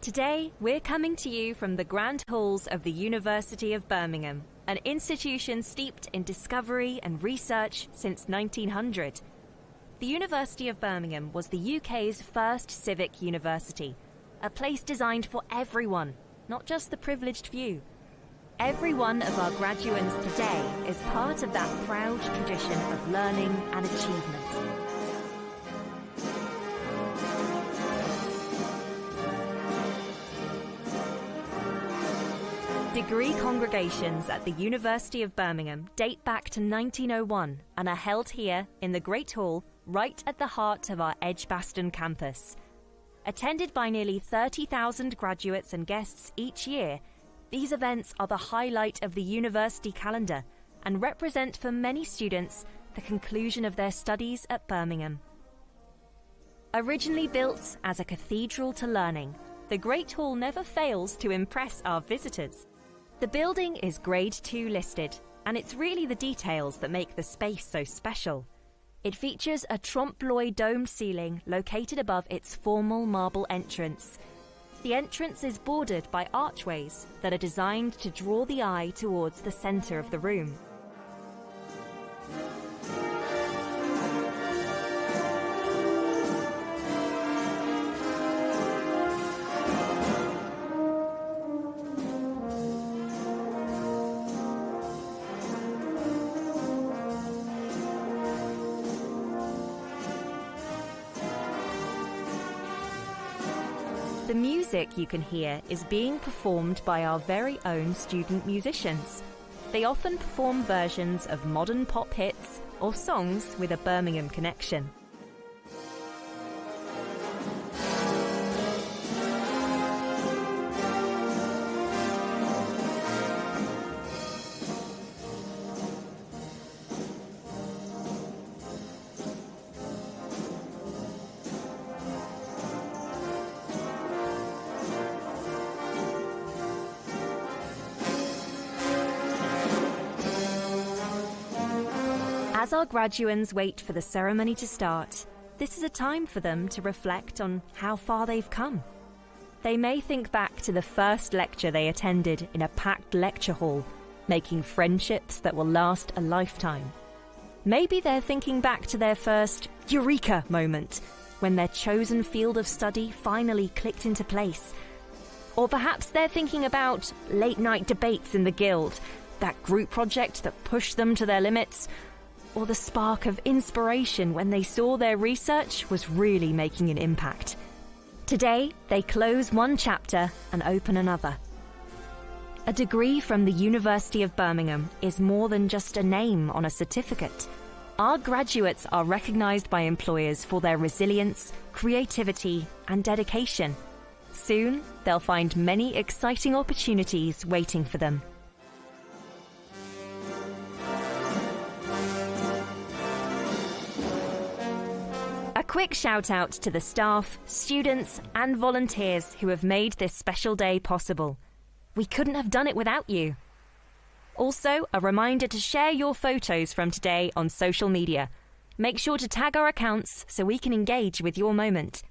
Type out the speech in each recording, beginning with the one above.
Today, we're coming to you from the grand halls of the University of Birmingham, an institution steeped in discovery and research since 1900. The University of Birmingham was the UK's first civic university, a place designed for everyone, not just the privileged few. Every one of our graduates today is part of that proud tradition of learning and achievement. Degree congregations at the University of Birmingham date back to 1901 and are held here in the Great Hall, right at the heart of our Edgbaston campus. Attended by nearly 30,000 graduates and guests each year, these events are the highlight of the university calendar and represent for many students the conclusion of their studies at Birmingham. Originally built as a cathedral to learning, the Great Hall never fails to impress our visitors. The building is Grade 2 listed, and it's really the details that make the space so special. It features a trompe-l'oeil domed ceiling located above its formal marble entrance. The entrance is bordered by archways that are designed to draw the eye towards the centre of the room. The music you can hear is being performed by our very own student musicians. They often perform versions of modern pop hits or songs with a Birmingham connection. As our graduands wait for the ceremony to start, this is a time for them to reflect on how far they've come. They may think back to the first lecture they attended in a packed lecture hall, making friendships that will last a lifetime. Maybe they're thinking back to their first eureka moment, when their chosen field of study finally clicked into place. Or perhaps they're thinking about late-night debates in the guild, that group project that pushed them to their limits, or the spark of inspiration when they saw their research was really making an impact. Today, they close one chapter and open another. A degree from the University of Birmingham is more than just a name on a certificate. Our graduates are recognised by employers for their resilience, creativity, and dedication. Soon, they'll find many exciting opportunities waiting for them. A quick shout out to the staff, students and volunteers who have made this special day possible. We couldn't have done it without you. Also, a reminder to share your photos from today on social media. Make sure to tag our accounts so we can engage with your moment.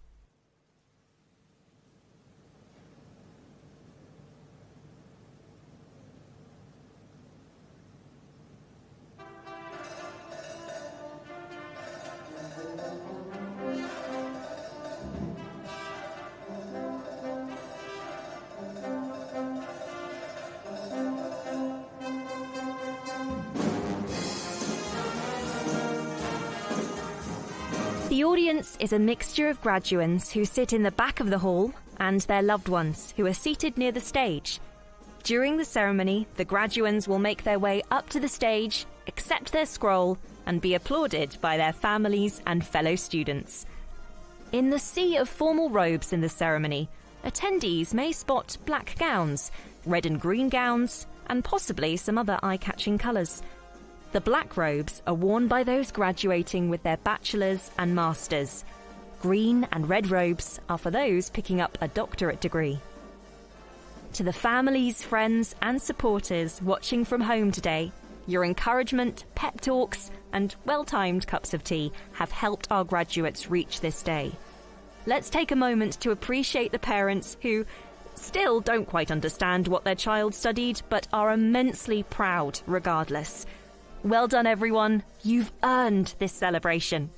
The audience is a mixture of graduands who sit in the back of the hall and their loved ones who are seated near the stage. During the ceremony, the graduands will make their way up to the stage, accept their scroll, and be applauded by their families and fellow students. In the sea of formal robes in the ceremony, attendees may spot black gowns, red and green gowns, and possibly some other eye-catching colours. The black robes are worn by those graduating with their bachelor's and master's. Green and red robes are for those picking up a doctorate degree. To the families, friends and supporters watching from home today, your encouragement, pep talks and well-timed cups of tea have helped our graduates reach this day. Let's take a moment to appreciate the parents who still don't quite understand what their child studied, but are immensely proud regardless. Well done, everyone. You've earned this celebration.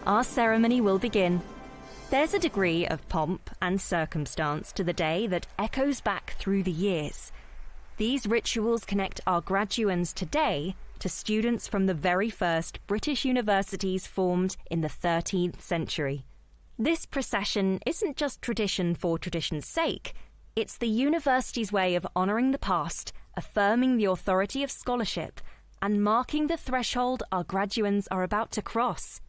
our ceremony will begin. There's a degree of pomp and circumstance to the day that echoes back through the years. These rituals connect our graduands today to students from the very first British universities formed in the 13th century. This procession isn't just tradition for tradition's sake. It's the university's way of honouring the past, affirming the authority of scholarship, and marking the threshold our graduands are about to cross.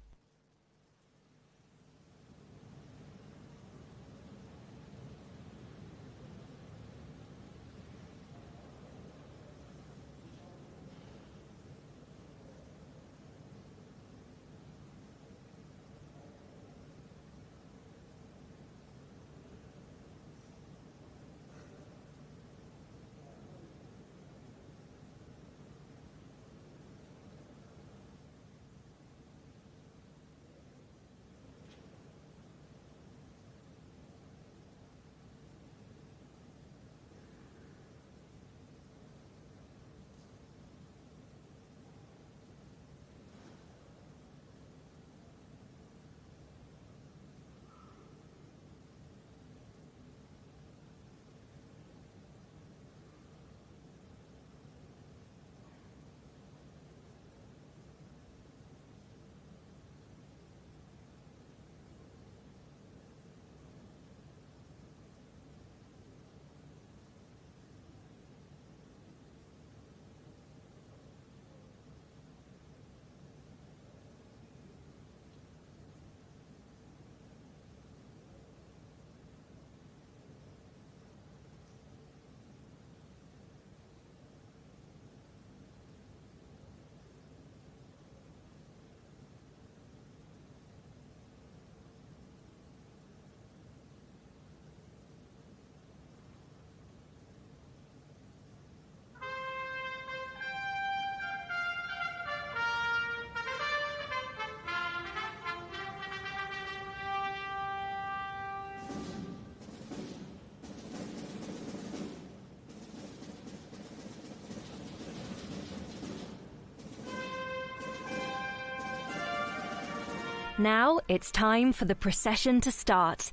Now it's time for the procession to start.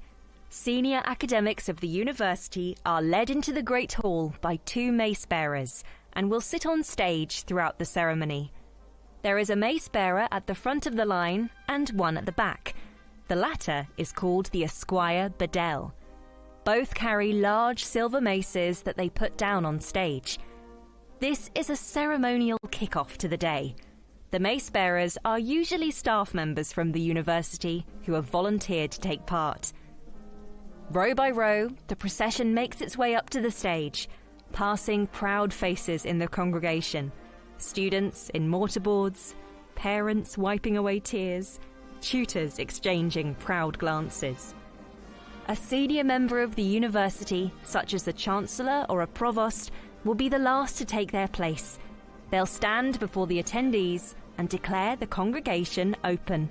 Senior academics of the university are led into the Great Hall by two mace bearers and will sit on stage throughout the ceremony. There is a mace bearer at the front of the line and one at the back. The latter is called the Esquire Bedell. Both carry large silver maces that they put down on stage. This is a ceremonial kick-off to the day. The mace bearers are usually staff members from the university who have volunteered to take part. Row by row, the procession makes its way up to the stage, passing proud faces in the congregation. Students in mortarboards, parents wiping away tears, tutors exchanging proud glances. A senior member of the university, such as the Chancellor or a Provost, will be the last to take their place. They'll stand before the attendees and declare the congregation open.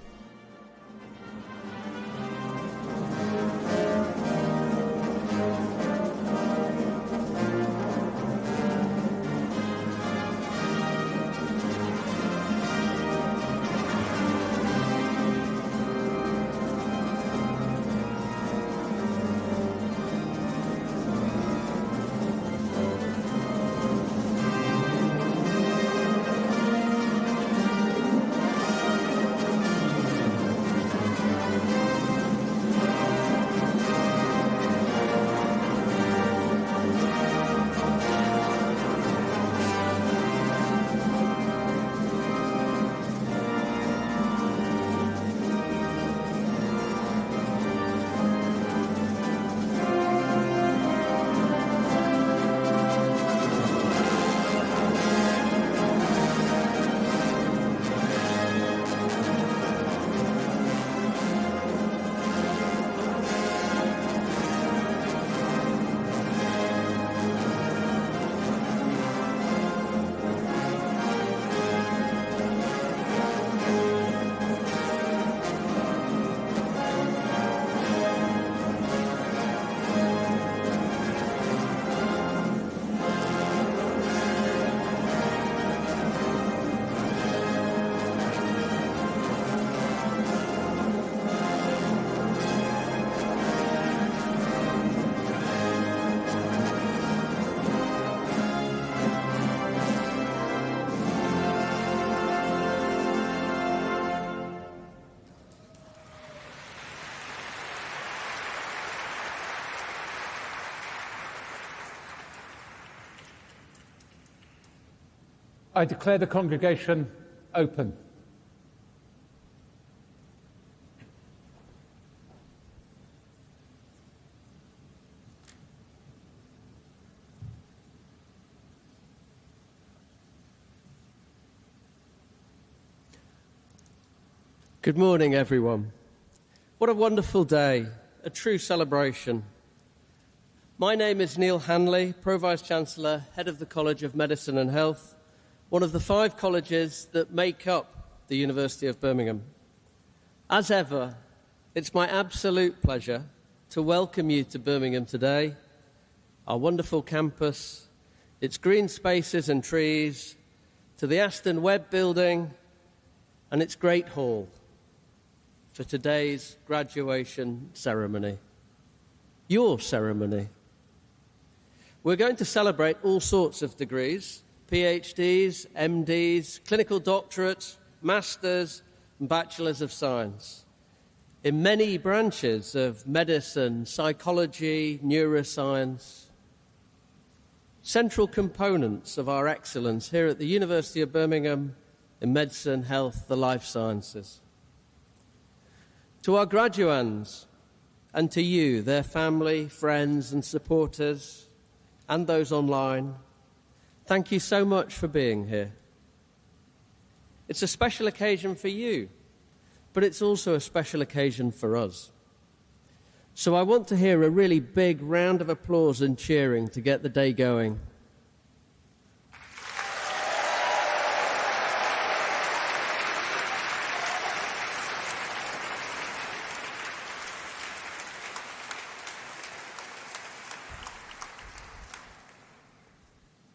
I declare the congregation open. Good morning, everyone. What a wonderful day, a true celebration. My name is Neil Hanley, Pro-Vice-Chancellor, Head of the College of Medicine and Health, one of the 5 colleges that make up the University of Birmingham. As ever, it's my absolute pleasure to welcome you to Birmingham today, our wonderful campus, its green spaces and trees, to the Aston Webb building and its great hall for today's graduation ceremony, your ceremony. We're going to celebrate all sorts of degrees, PhDs, MDs, clinical doctorates, masters and bachelors of science, in many branches of medicine, psychology, neuroscience, central components of our excellence here at the University of Birmingham in medicine, health, the life sciences. To our graduands and to you, their family, friends and supporters, and those online, thank you so much for being here. It's a special occasion for you, but it's also a special occasion for us. So I want to hear a really big round of applause and cheering to get the day going.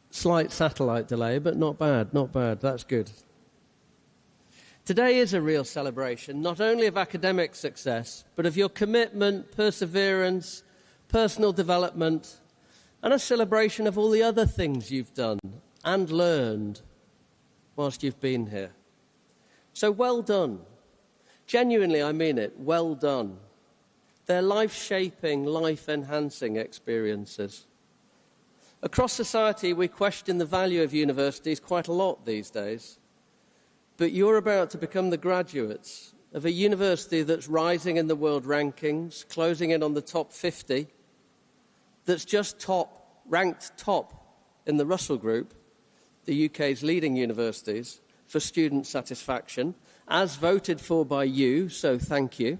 Slight satellite delay, but not bad, that's good. Today is a real celebration, not only of academic success, but of your commitment, perseverance, personal development, and a celebration of all the other things you've done and learned whilst you've been here. So well done. Genuinely, I mean it, well done. They're life-shaping, life-enhancing experiences. Across society, we question the value of universities quite a lot these days. But you're about to become the graduates of a university that's rising in the world rankings, closing in on the top 50, that's just ranked top in the Russell Group, the UK's leading universities, for student satisfaction, as voted for by you, so thank you.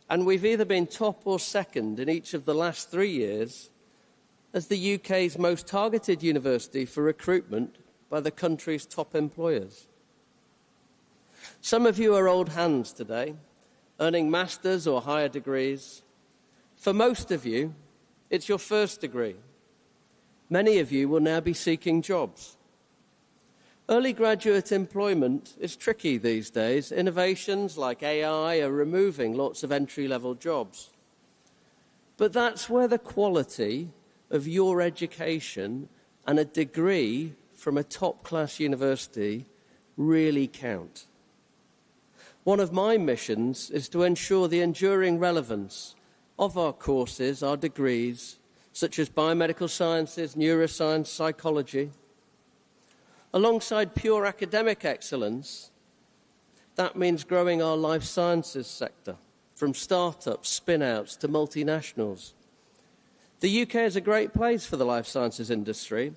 And we've either been top or second in each of the last 3 years as the UK's most targeted university for recruitment by the country's top employers. Some of you are old hands today, earning master's or higher degrees. For most of you, it's your first degree. Many of you will now be seeking jobs. Early graduate employment is tricky these days. Innovations like AI are removing lots of entry-level jobs. But that's where the quality of your education and a degree from a top-class university really count. One of my missions is to ensure the enduring relevance of our courses, our degrees, such as biomedical sciences, neuroscience, psychology. Alongside pure academic excellence, that means growing our life sciences sector, from startups, spin-outs to multinationals. The UK is a great place for the life sciences industry,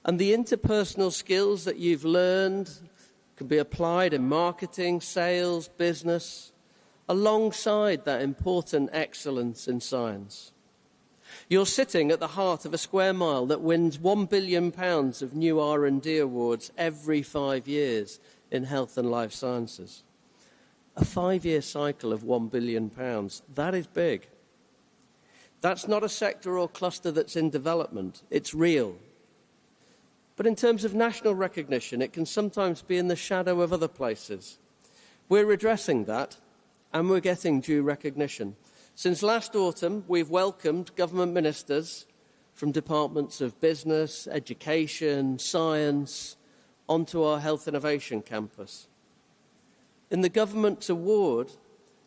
and the interpersonal skills that you've learned can be applied in marketing, sales, business, alongside that important excellence in science. You're sitting at the heart of a square mile that wins £1 billion of new R&D awards every 5 years in health and life sciences. A 5-year cycle of £1 billion, that is big. That's not a sector or cluster that's in development. It's real. But in terms of national recognition, it can sometimes be in the shadow of other places. We're addressing that, and we're getting due recognition. Since last autumn, we've welcomed government ministers from departments of business, education, science, onto our Health Innovation Campus. In the government's award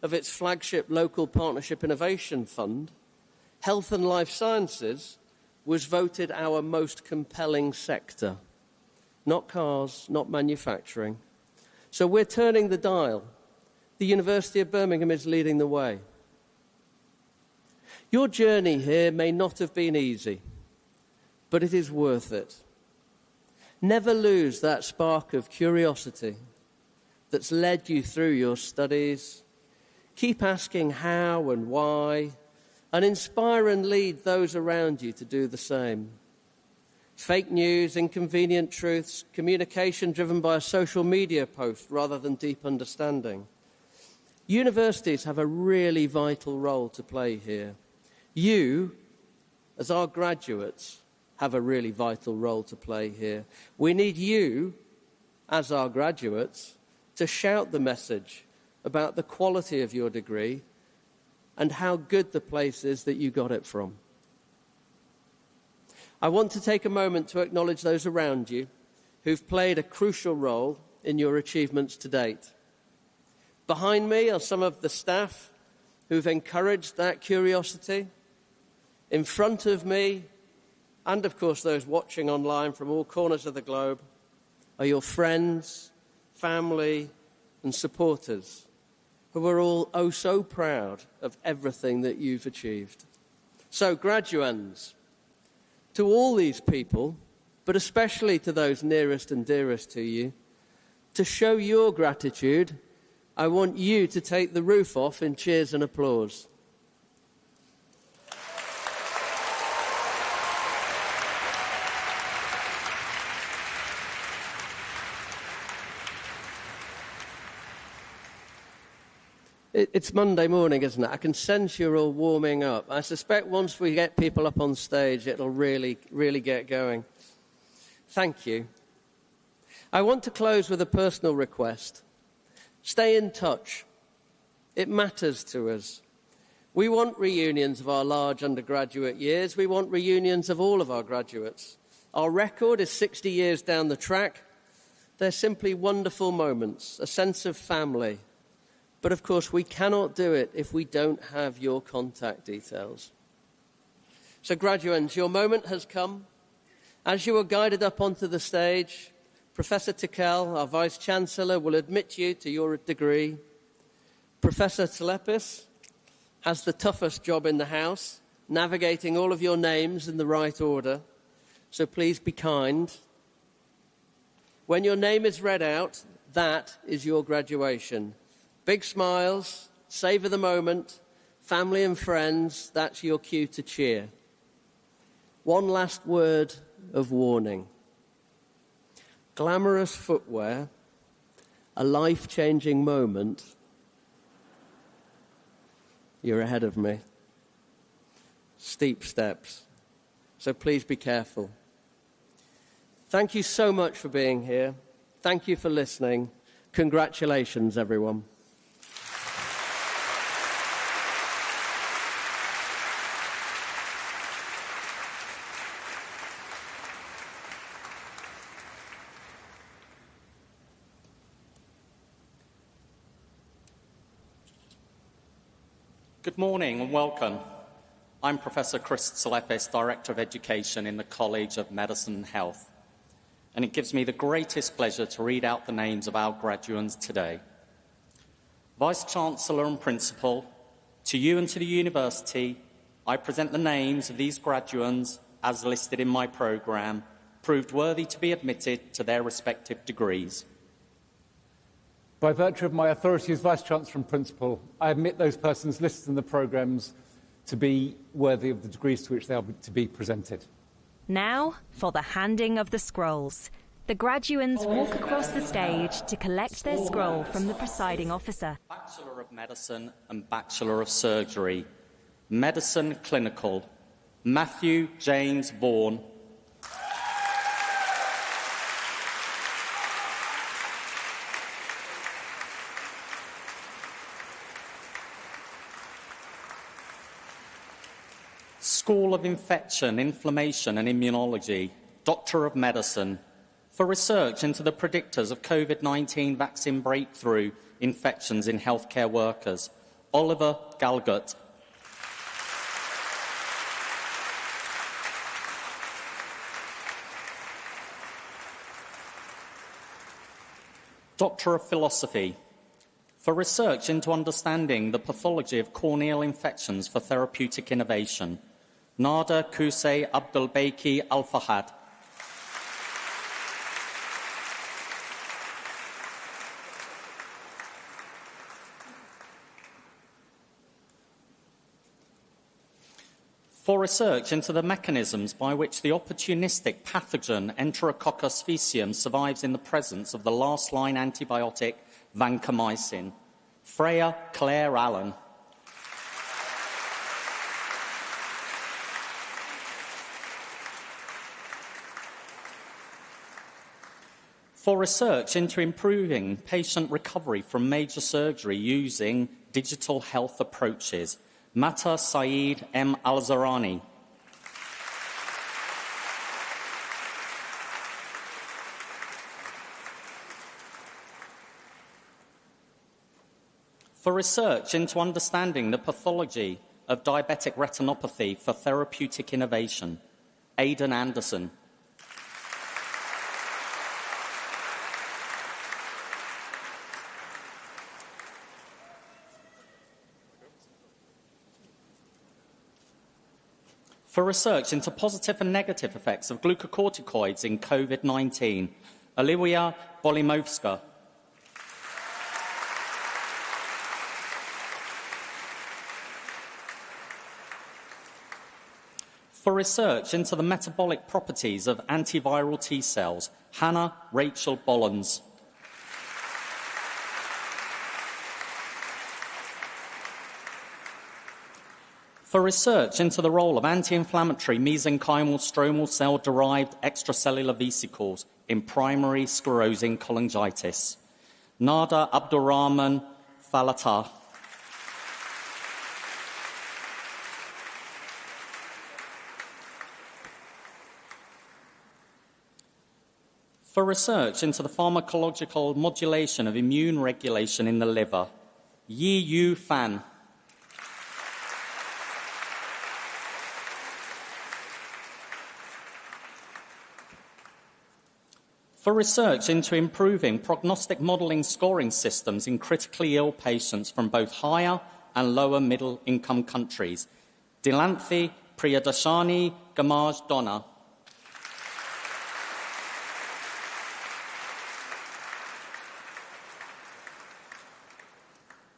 of its flagship Local Partnership Innovation Fund, Health and Life Sciences was voted our most compelling sector. Not cars, not manufacturing. So we're turning the dial. The University of Birmingham is leading the way. Your journey here may not have been easy, but it is worth it. Never lose that spark of curiosity that's led you through your studies. Keep asking how and why, and inspire and lead those around you to do the same. Fake news, inconvenient truths, communication driven by a social media post rather than deep understanding. Universities have a really vital role to play here. You, as our graduates, have a really vital role to play here. We need you, as our graduates, to shout the message about the quality of your degree and how good the place is that you got it from. I want to take a moment to acknowledge those around you who've played a crucial role in your achievements to date. Behind me are some of the staff who've encouraged that curiosity. In front of me, and of course those watching online from all corners of the globe, are your friends, family, and supporters, who are all oh so proud of everything that you've achieved. So, graduands, to all these people, but especially to those nearest and dearest to you, to show your gratitude, I want you to take the roof off in cheers and applause. It's Monday morning, isn't it? I can sense you're all warming up. I suspect once we get people up on stage, it'll really, really get going. Thank you. I want to close with a personal request. Stay in touch. It matters to us. We want reunions of our large undergraduate years. We want reunions of all of our graduates. Our record is 60 years down the track. They're simply wonderful moments, a sense of family. But of course, we cannot do it if we don't have your contact details. So graduands, your moment has come. As you are guided up onto the stage, Professor Tickell, our Vice-Chancellor, will admit you to your degree. Professor Tsalepis has the toughest job in the house, navigating all of your names in the right order. So please be kind. When your name is read out, that is your graduation. Big smiles, savour the moment, family and friends, that's your cue to cheer. One last word of warning. Glamorous footwear, a life-changing moment. You're ahead of me. Steep steps. So please be careful. Thank you so much for being here. Thank you for listening. Congratulations, everyone. Good morning and welcome. I'm Professor Chris Tsalepis, Director of Education in the College of Medicine and Health, and it gives me the greatest pleasure to read out the names of our graduates today. Vice-Chancellor and Principal, to you and to the University, I present the names of these graduates as listed in my programme, proved worthy to be admitted to their respective degrees. By virtue of my authority as Vice-Chancellor and Principal, I admit those persons listed in the programmes to be worthy of the degrees to which they are to be presented. Now, for the handing of the scrolls. The graduands walk across the stage to collect their scroll from the presiding officer. Bachelor of Medicine and Bachelor of Surgery, Medicine Clinical, Matthew James Vaughan. School of Infection, Inflammation and Immunology, Doctor of Medicine, for research into the predictors of COVID-19 vaccine breakthrough infections in healthcare workers, Oliver Galgut. Doctor of Philosophy, for research into understanding the pathology of corneal infections for therapeutic innovation, Nada Qusay Abdulbaki Al-Fahad. For research into the mechanisms by which the opportunistic pathogen Enterococcus faecium survives in the presence of the last-line antibiotic vancomycin, Freya Claire Allen. For research into improving patient recovery from major surgery using digital health approaches, Mata Saeed M. Al-Zarani. For research into understanding the pathology of diabetic retinopathy for therapeutic innovation, Aidan Anderson. For research into positive and negative effects of glucocorticoids in COVID-19, Olivia Bolimovska. For research into the metabolic properties of antiviral T cells, Hannah Rachel Bollens. For research into the role of anti-inflammatory mesenchymal stromal cell-derived extracellular vesicles in primary sclerosing cholangitis, Nada Abdurrahman Falatah. For research into the pharmacological modulation of immune regulation in the liver, Yi Yu Fan. For research into improving prognostic modelling scoring systems in critically ill patients from both higher and lower middle income countries, Dilanthi Priyadarshini Gamaj Donna.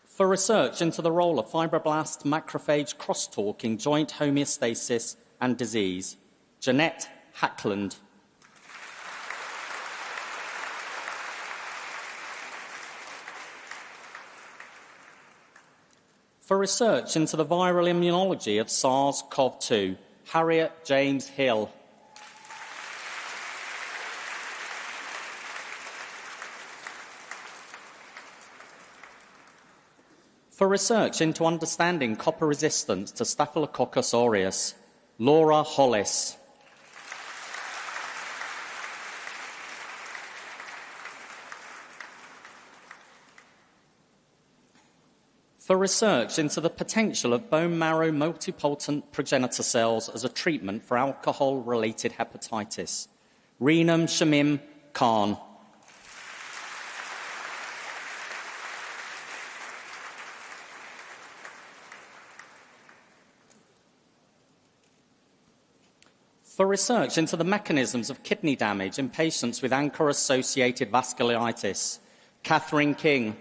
For research into the role of fibroblast macrophage crosstalk in joint homeostasis and disease, Jeanette Hackland. For research into the viral immunology of SARS-CoV-2, Harriet James Hill. For research into understanding copper resistance to Staphylococcus aureus, Laura Hollis. For research into the potential of bone marrow multipotent progenitor cells as a treatment for alcohol-related hepatitis, Reenam Shamim Khan. For research into the mechanisms of kidney damage in patients with ANCA-associated vasculitis, Catherine King.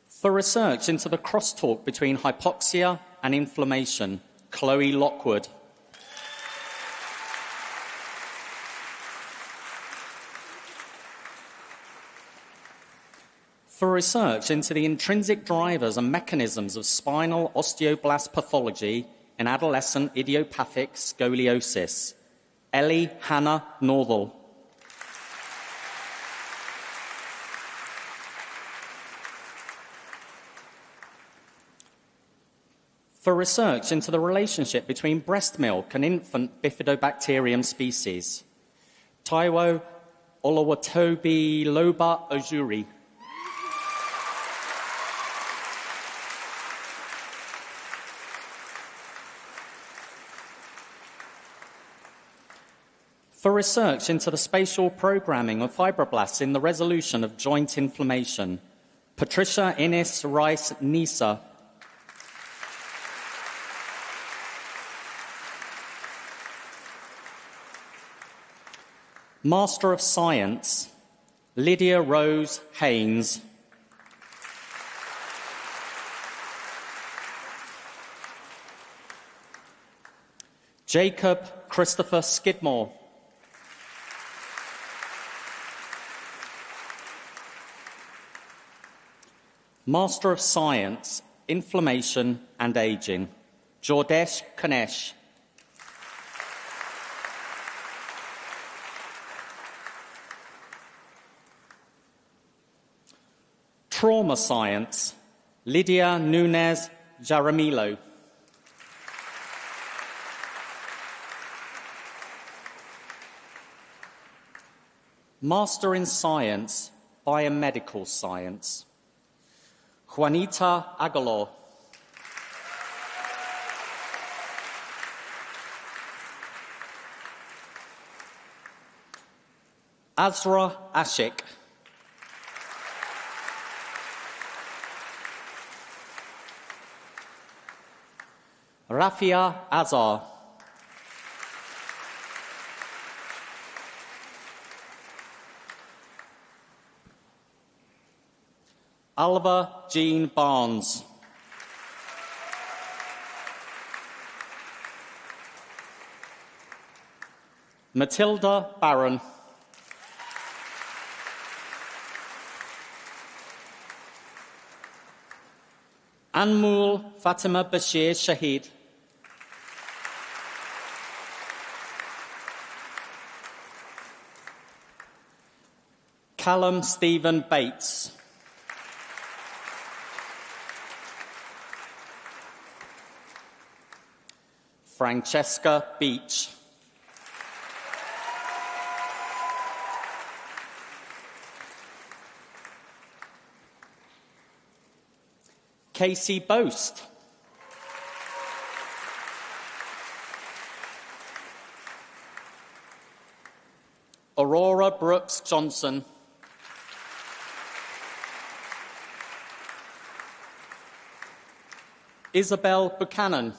For research into the crosstalk between hypoxia and inflammation, Chloe Lockwood. For research into the intrinsic drivers and mechanisms of spinal osteoblast pathology in adolescent idiopathic scoliosis, Ellie Hannah Northall. For research into the relationship between breast milk and infant bifidobacterium species, Taiwo Olowatobi Loba Ojuri. For research into the spatial programming of fibroblasts in the resolution of joint inflammation, Patricia Innes Rice Nisa. Master of Science, Lydia Rose Haynes. Jacob Christopher Skidmore. Master of Science, Inflammation and Ageing, Jordesh Kanesh. Trauma Science, Lydia Nunez Jaramillo. Master in Science, Biomedical Science, Juanita Aguilar. Azra Ashik. Rafia Azar. Alva Jean Barnes. Matilda Barron. Anmol Fatima Bashir Shahid. Callum Stephen Bates. Francesca Beach. Casey Boast. Aurora Brooks Johnson. Isabel Buchanan.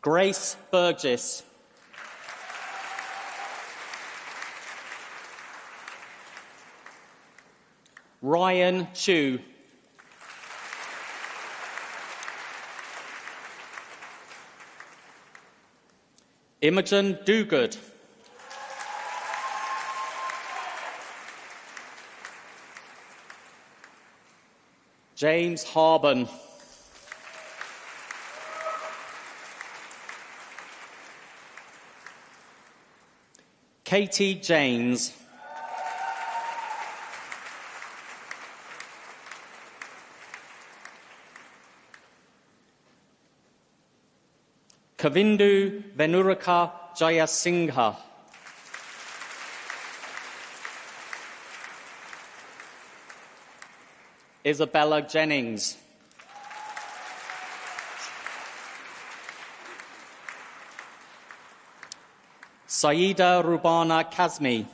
Grace Burgess. Ryan Chu. Imogen Dogood. James Harben. Katie Janes. Kavindu Venuraka Jayasingha. Isabella Jennings. Saida Rubana Kazmi.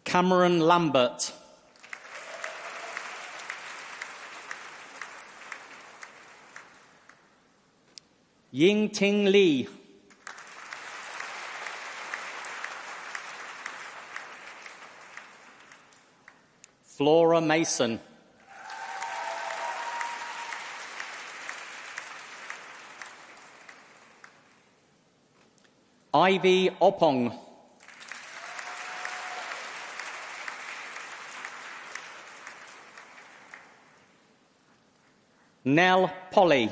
Cameron Lambert. Ying Ting Li. Flora Mason. Ivy Opong. Nell Polly.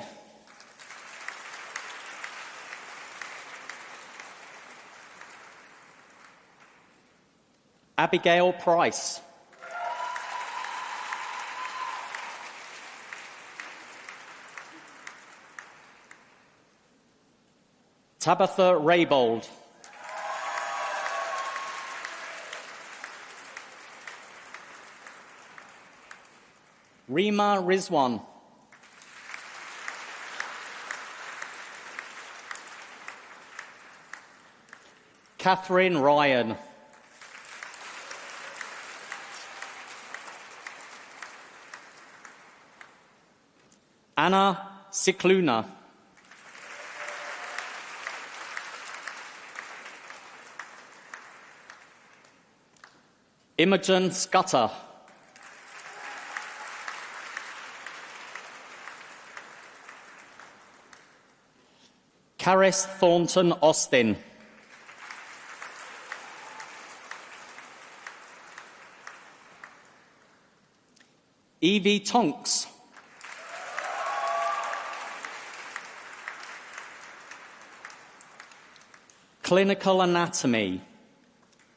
Abigail Price. Tabitha Raybold. Rima Rizwan. Catherine Ryan. Anna Sikluna. Imogen Scudder. Caris Thornton Austin. Evie Tonks. Clinical Anatomy.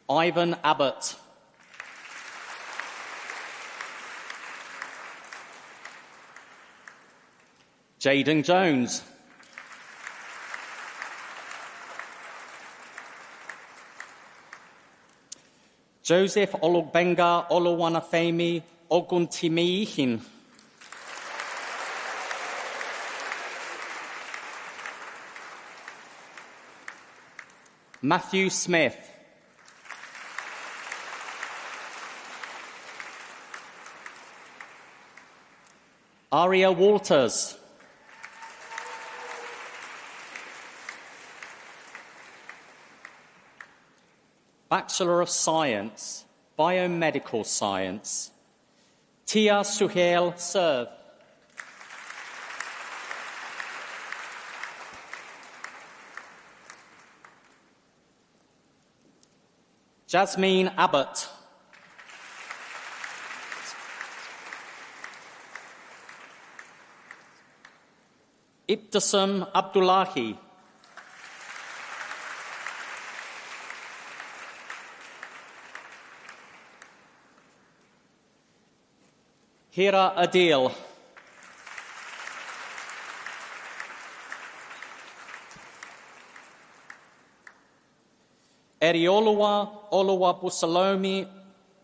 Ivan Abbott. Jaden Jones. Joseph Olugbenga Oluwanafemi Oguntimihin. Matthew Smith. Aria Walters. Bachelor of Science, Biomedical Science, Tia Suhail Serve. Jasmine Abbott. Ibtisam Abdullahi. Hira Adil. Erioluwa Oluwabusalomi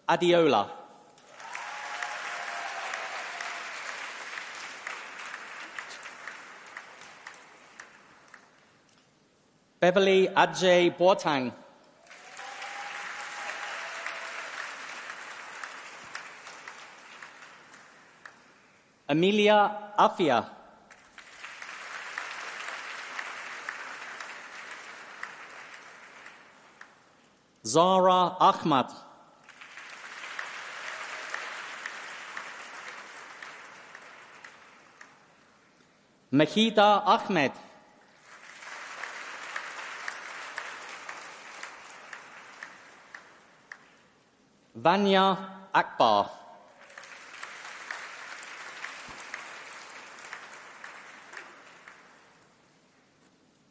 Adiola. Beverly Ajay Boateng. Amelia Afia. Zara Ahmad. Mahida Ahmed. Vanya Akbar.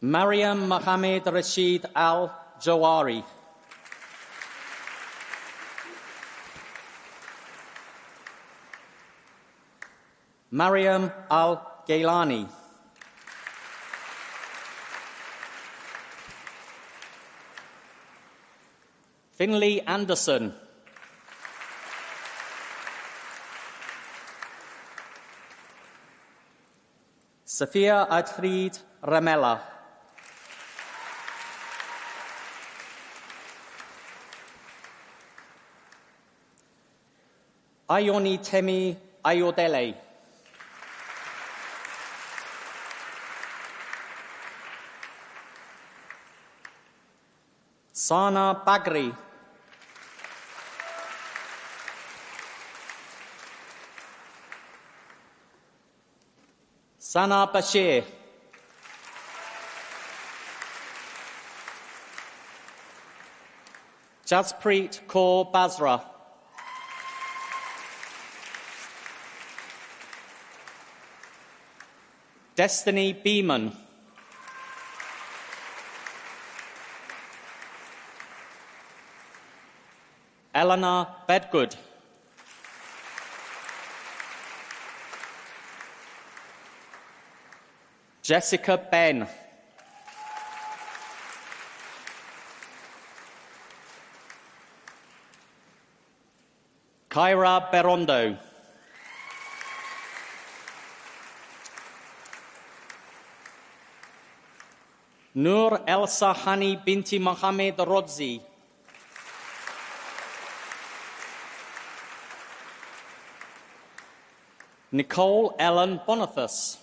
Mariam Mohammed Rashid Al-Jawari. Mariam Al-Gailani. Finley Anderson. Sophia Adfried Ramella. Ayoni Temi Ayodele. Sana Bagri. Sana Bashir. Jaspreet Kaur Basra. Destiny Beeman. Eleanor Bedgood. Jessica Ben. Kyra Berondo. Noor Elsa Hani binti Mohammed Rodzi. Nicole Ellen Boniface.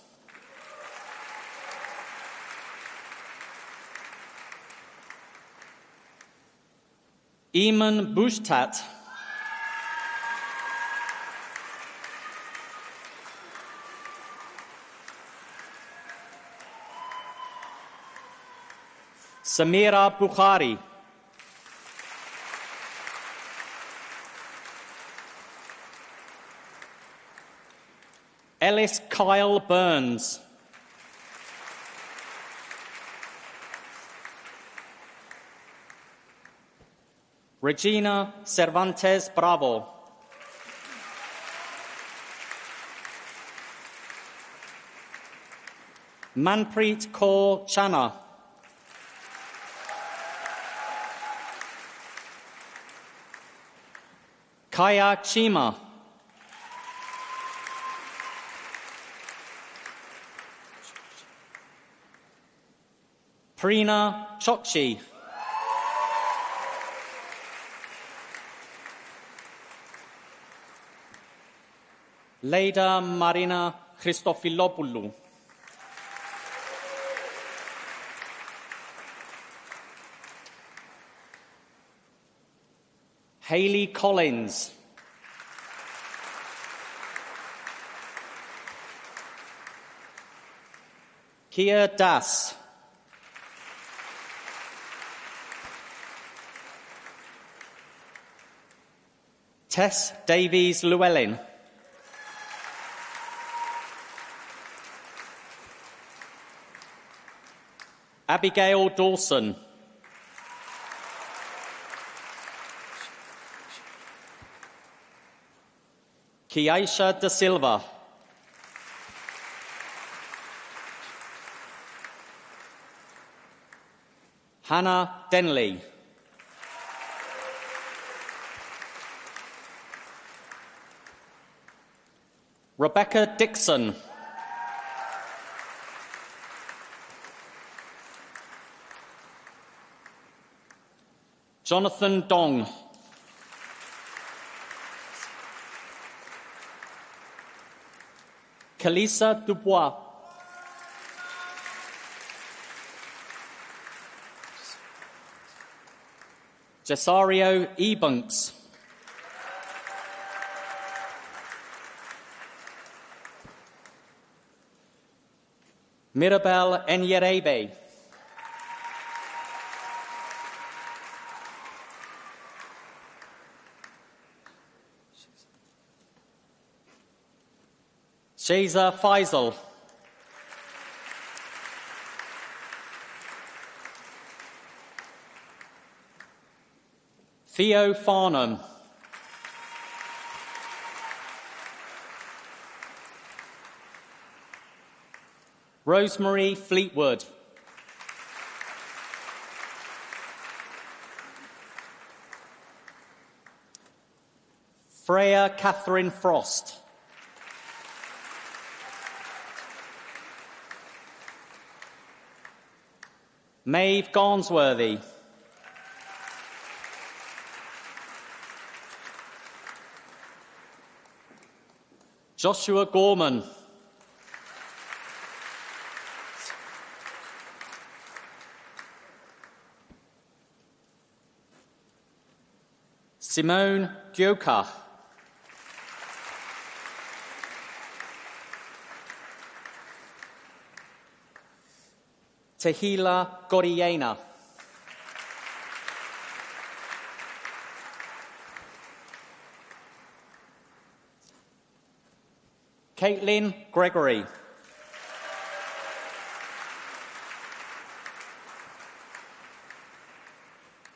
Eamon Bushtat. Samira Bukhari. Ellis Kyle Burns. Regina Cervantes Bravo. Manpreet Kaur Chana. Kaya Chima. Prina Chokshi. Leida Marina Christofilopoulou. Hayley Collins. Kia Das. Tess Davies Llewellyn. Abigail Dawson. Kiaisha Da Silva. Hannah Denley. Rebecca Dixon. Jonathan Dong. Kalisa Dubois. Cesario Ebunks. Mirabel Enyerebe. Shaza Faisal. Theo Farnham. Rosemary Fleetwood. Freya Catherine Frost. Maeve Garnsworthy. Joshua Gorman. Simone Gyoka. Tehila Goriena. Caitlin Gregory.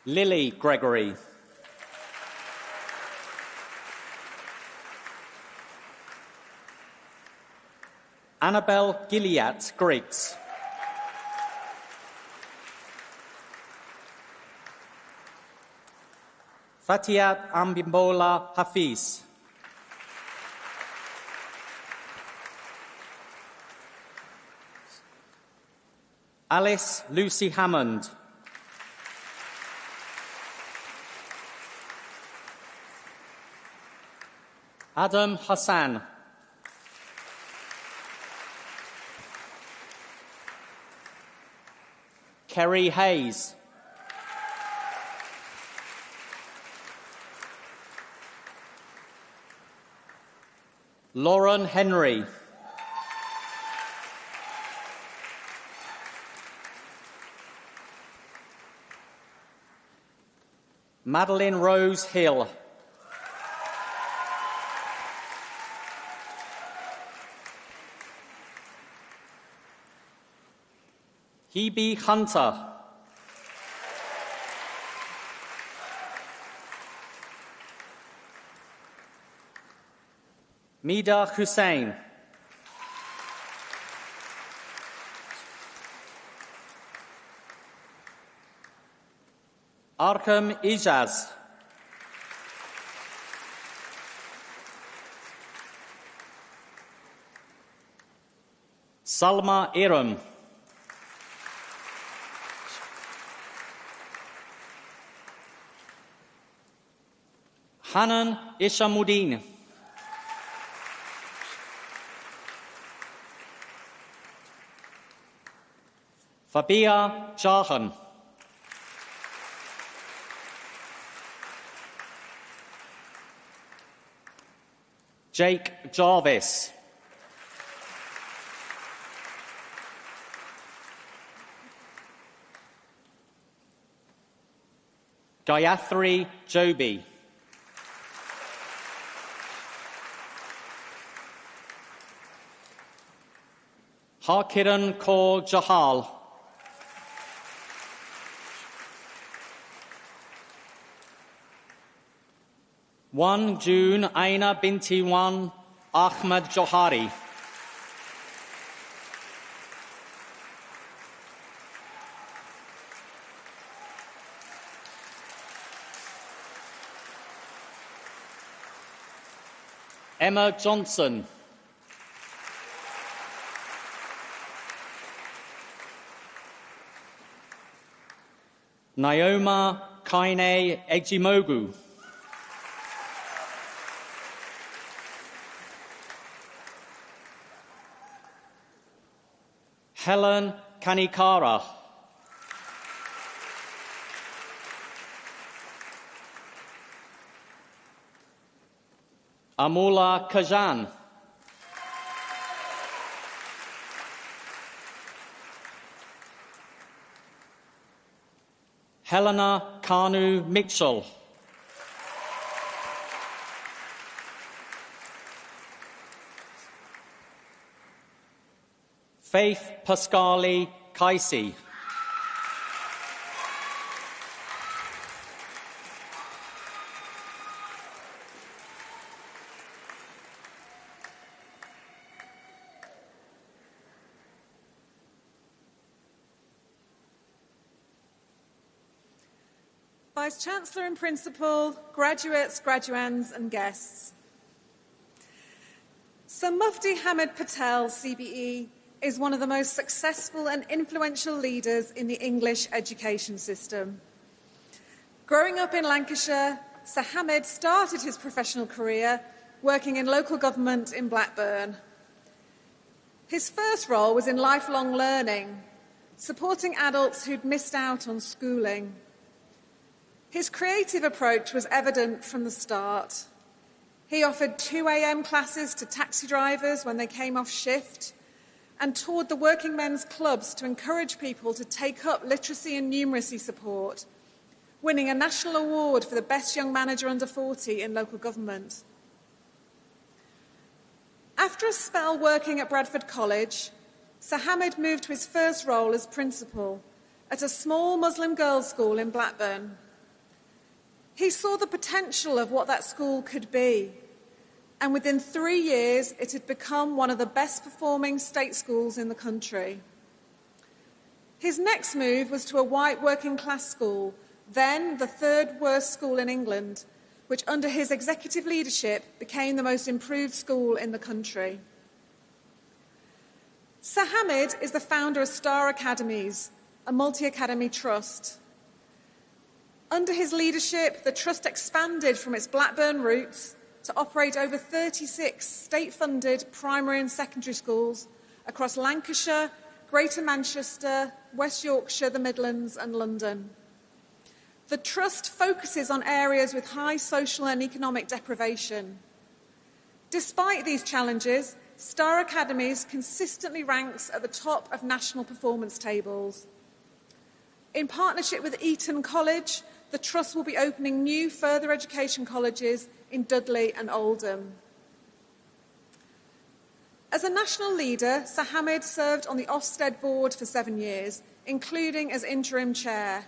Lily Gregory. Annabelle Gilliat Griggs. Fatiat Ambimbola Hafiz. Alice Lucy Hammond. Adam Hassan. Kerry Hayes. Lauren Henry. Madeline Rose Hill. Hebe Hunter. Mida Hussain. Arkham Ijaz. Salma Iram. Hanan Ishamuddin. Fabia Jahan. Jake Jarvis. Gayatri Joby. Harkiran Kaur Jahal. Wan June Aina Binti Wan Ahmad Johari. Emma Johnson. Naoma Kaine Ejimogu. Helen Kanikara. Amula Kajan. Helena Kanu Mitchell. Faith Pascali Kaisi. Vice-Chancellor and Principal, graduates, graduands and guests. Sir Mufti Hamid Patel, CBE, is one of the most successful and influential leaders in the English education system. Growing up in Lancashire, Sir Hamid started his professional career working in local government in Blackburn. His first role was in lifelong learning, supporting adults who'd missed out on schooling. His creative approach was evident from the start. He offered 2 a.m. classes to taxi drivers when they came off shift and toured the working men's clubs to encourage people to take up literacy and numeracy support, winning a national award for the best young manager under 40 in local government. After a spell working at Bradford College, Sir Hamid moved to his first role as principal at a small Muslim girls' school in Blackburn. He saw the potential of what that school could be, and within 3 years it had become one of the best performing state schools in the country. His next move was to a white working class school, then the third worst school in England, which under his executive leadership became the most improved school in the country. Sir Hamid is the founder of Star Academies, a multi-academy trust. Under his leadership, the trust expanded from its Blackburn roots to operate over 36 state-funded primary and secondary schools across Lancashire, Greater Manchester, West Yorkshire, the Midlands and London. The trust focuses on areas with high social and economic deprivation. Despite these challenges, Star Academies consistently ranks at the top of national performance tables. In partnership with Eton College, the Trust will be opening new further education colleges in Dudley and Oldham. As a national leader, Sir Hamid served on the Ofsted board for 7 years, including as interim chair.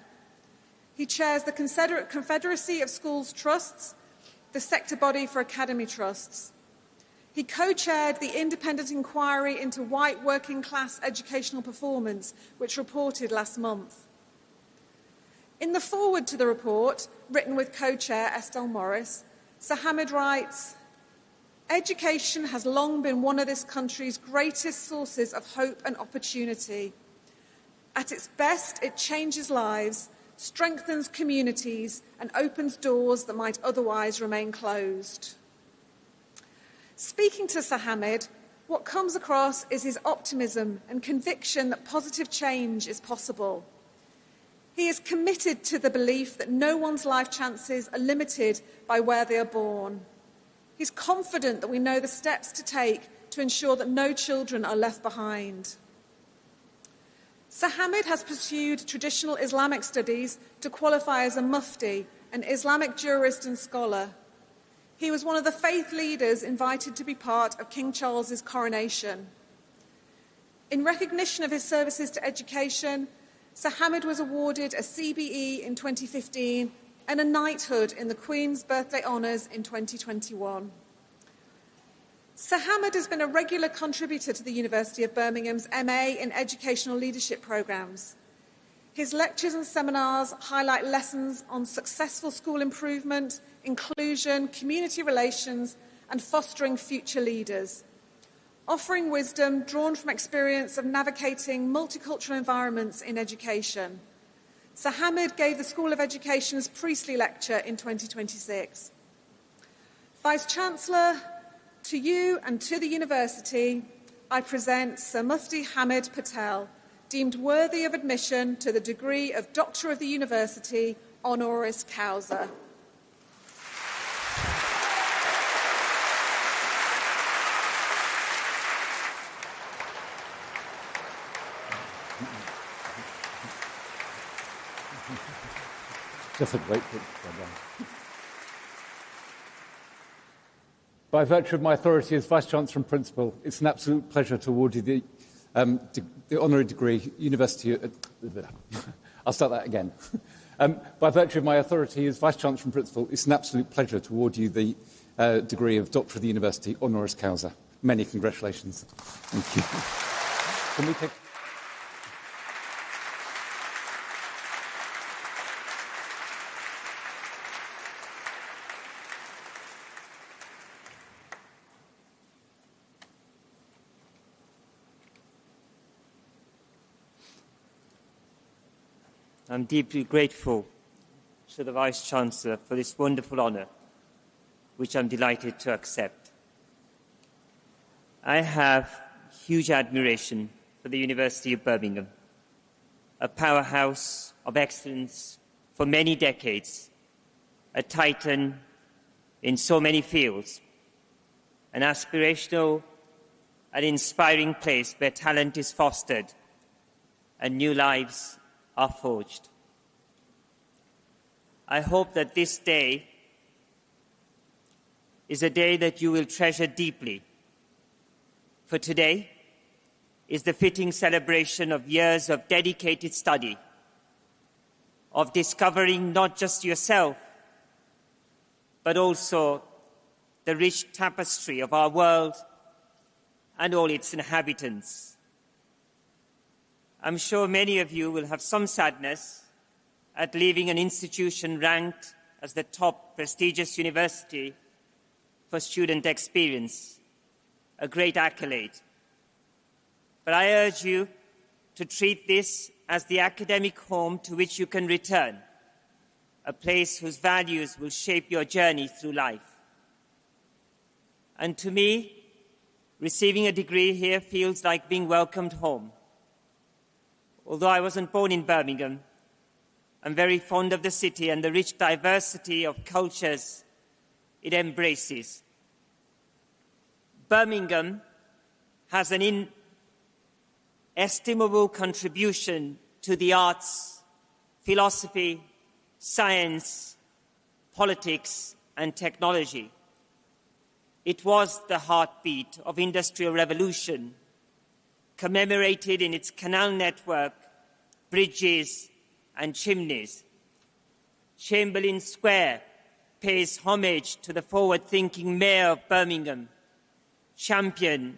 He chairs the Confederacy of Schools Trusts, the sector body for academy trusts. He co-chaired the independent inquiry into white working class educational performance, which reported last month. In the foreword to the report, written with co-chair Estelle Morris, Sir Hamid writes, "Education has long been one of this country's greatest sources of hope and opportunity. At its best, it changes lives, strengthens communities, and opens doors that might otherwise remain closed." Speaking to Sir Hamid, what comes across is his optimism and conviction that positive change is possible. He is committed to the belief that no one's life chances are limited by where they are born. He's confident that we know the steps to take to ensure that no children are left behind. Sir Hamid has pursued traditional Islamic studies to qualify as a mufti, an Islamic jurist and scholar. He was one of the faith leaders invited to be part of King Charles's coronation. In recognition of his services to education, Sir Hamid was awarded a CBE in 2015 and a knighthood in the Queen's Birthday Honours in 2021. Sir Hamid has been a regular contributor to the University of Birmingham's MA in Educational Leadership Programmes. His lectures and seminars highlight lessons on successful school improvement, inclusion, community relations, and fostering future leaders, offering wisdom drawn from experience of navigating multicultural environments in education. Sir Hamid gave the School of Education's Priestley Lecture in 2026. Vice-Chancellor, to you and to the University, I present Sir Mufti Hamid Patel, deemed worthy of admission to the degree of Doctor of the University, honoris causa. Just a great picture. By virtue of my authority as Vice-Chancellor and Principal, it's an absolute pleasure to award you the honorary degree, University... I'll start that again. By virtue of my authority as Vice-Chancellor and Principal, it's an absolute pleasure to award you the degree of Doctor of the University, honoris causa. Many congratulations. Thank you. Can we take... I'm deeply grateful to the Vice-Chancellor for this wonderful honour, which I'm delighted to accept. I have huge admiration for the University of Birmingham, a powerhouse of excellence for many decades, a titan in so many fields, an aspirational and inspiring place where talent is fostered and new lives are forged. I hope that this day is a day that you will treasure deeply, for today is the fitting celebration of years of dedicated study, of discovering not just yourself, but also the rich tapestry of our world and all its inhabitants. I'm sure many of you will have some sadness at leaving an institution ranked as the top prestigious university for student experience, a great accolade. but I urge you to treat this as the academic home to which you can return, a place whose values will shape your journey through life. And to me, receiving a degree here feels like being welcomed home. Although I wasn't born in Birmingham, I'm very fond of the city and the rich diversity of cultures it embraces. Birmingham has an inestimable contribution to the arts, philosophy, science, politics, and technology. It was the heartbeat of Industrial Revolution, commemorated in its canal network, bridges, and chimneys. Chamberlain Square pays homage to the forward-thinking mayor of Birmingham, champion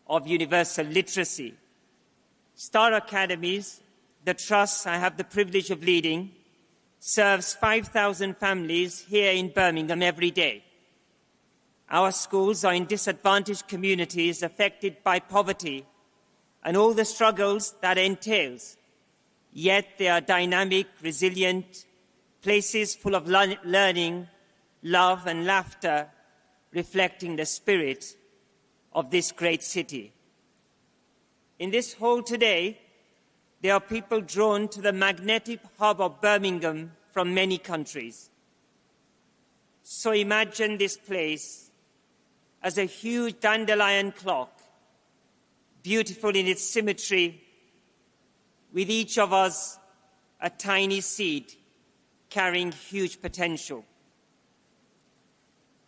of universal literacy. Star Academies, the trust I have the privilege of leading, serves 5,000 families here in Birmingham every day. Our schools are in disadvantaged communities affected by poverty and all the struggles that entails. Yet they are dynamic, resilient, places full of learning, love and laughter, reflecting the spirit of this great city. In this hall today, there are people drawn to the magnetic hub of Birmingham from many countries. So imagine this place as a huge dandelion clock, beautiful in its symmetry, with each of us a tiny seed carrying huge potential.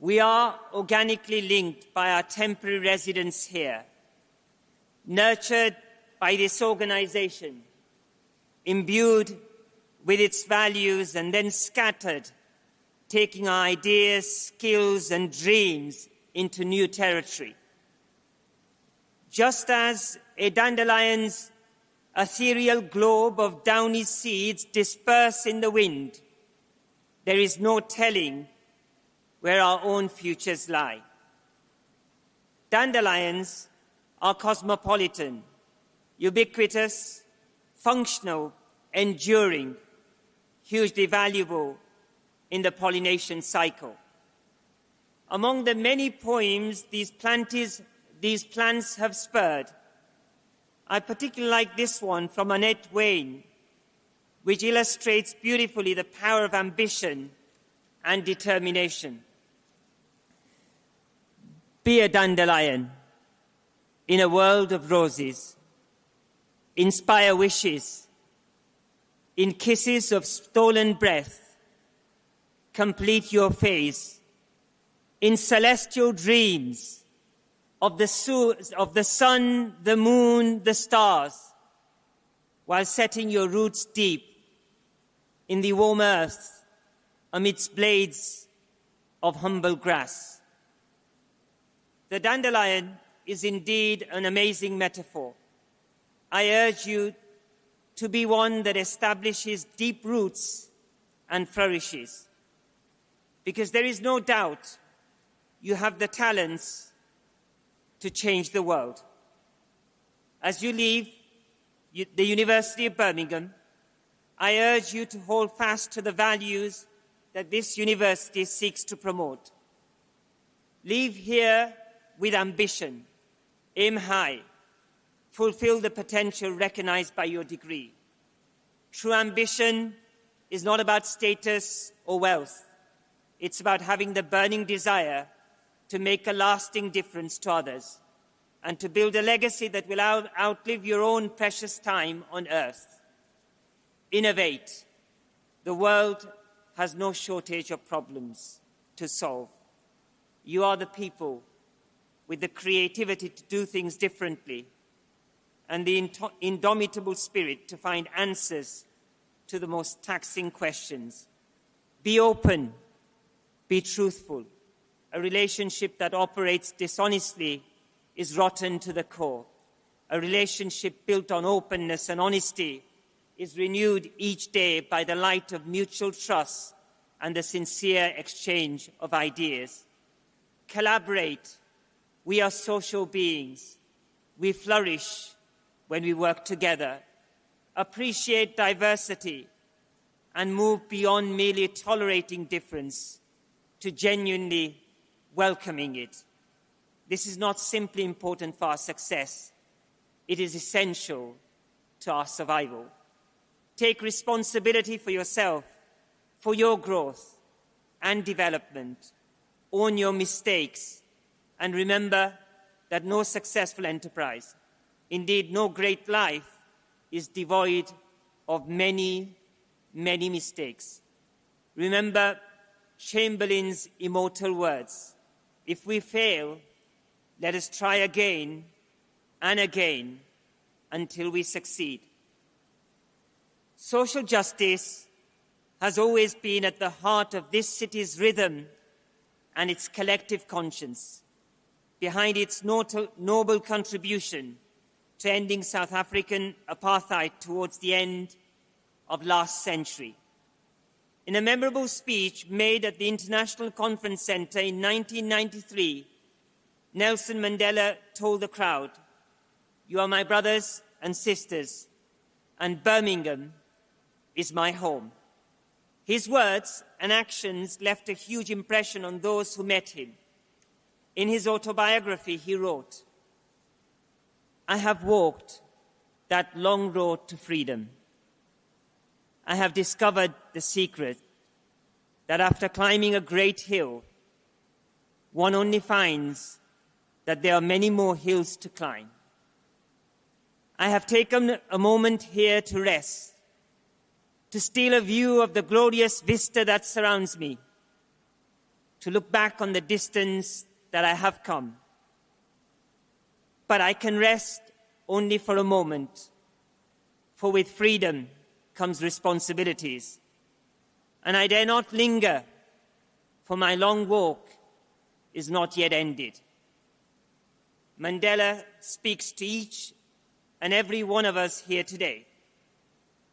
We are organically linked by our temporary residence here, nurtured by this organization, imbued with its values and then scattered, taking our ideas, skills, and dreams into new territory. Just as a dandelion's ethereal globe of downy seeds disperse in the wind, there is no telling where our own futures lie. Dandelions are cosmopolitan, ubiquitous, functional, enduring, hugely valuable in the pollination cycle. Among the many poems these plants have spurred, I particularly like this one from Annette Wayne, which illustrates beautifully the power of ambition and determination. Be a dandelion in a world of roses. Inspire wishes in kisses of stolen breath. Complete your phase in celestial dreams of the sun, the moon, the stars, while setting your roots deep in the warm earth amidst blades of humble grass. The dandelion is indeed an amazing metaphor. I urge you to be one that establishes deep roots and flourishes, because there is no doubt you have the talents to change the world. As you leave the University of Birmingham, I urge you to hold fast to the values that this university seeks to promote. Leave here with ambition, aim high, fulfill the potential recognized by your degree. True ambition is not about status or wealth. It's about having the burning desire to make a lasting difference to others and to build a legacy that will outlive your own precious time on earth. Innovate. The world has no shortage of problems to solve. You are the people with the creativity to do things differently and the indomitable spirit to find answers to the most taxing questions. Be open, be truthful. A relationship that operates dishonestly is rotten to the core. A relationship built on openness and honesty is renewed each day by the light of mutual trust and the sincere exchange of ideas. Collaborate. We are social beings. We flourish when we work together, appreciate diversity, and move beyond merely tolerating difference to genuinely welcoming it. This is not simply important for our success, it is essential to our survival. Take responsibility for yourself, for your growth and development. Own your mistakes, and remember that no successful enterprise, indeed no great life, is devoid of many, many mistakes. Remember Chamberlain's immortal words: if we fail, let us try again and again until we succeed. Social justice has always been at the heart of this city's rhythm and its collective conscience, behind its noble contribution to ending South African apartheid towards the end of last century. In a memorable speech made at the International Conference Centre in 1993, Nelson Mandela told the crowd, "You are my brothers and sisters, and Birmingham is my home." His words and actions left a huge impression on those who met him. In his autobiography, he wrote, "I have walked that long road to freedom. I have discovered the secret that after climbing a great hill, one only finds that there are many more hills to climb. I have taken a moment here to rest, to steal a view of the glorious vista that surrounds me, to look back on the distance that I have come. But I can rest only for a moment, for with freedom comes responsibilities, and I dare not linger, for my long walk is not yet ended." Mandela speaks to each and every one of us here today.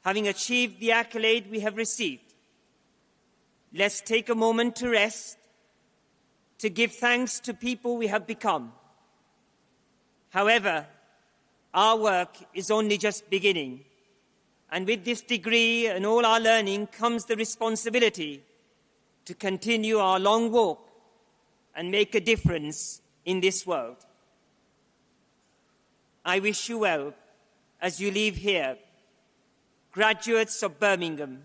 Having achieved the accolade we have received, let's take a moment to rest, to give thanks to people we have become. However, our work is only just beginning, and with this degree and all our learning comes the responsibility to continue our long walk and make a difference in this world. I wish you well as you leave here, graduates of Birmingham,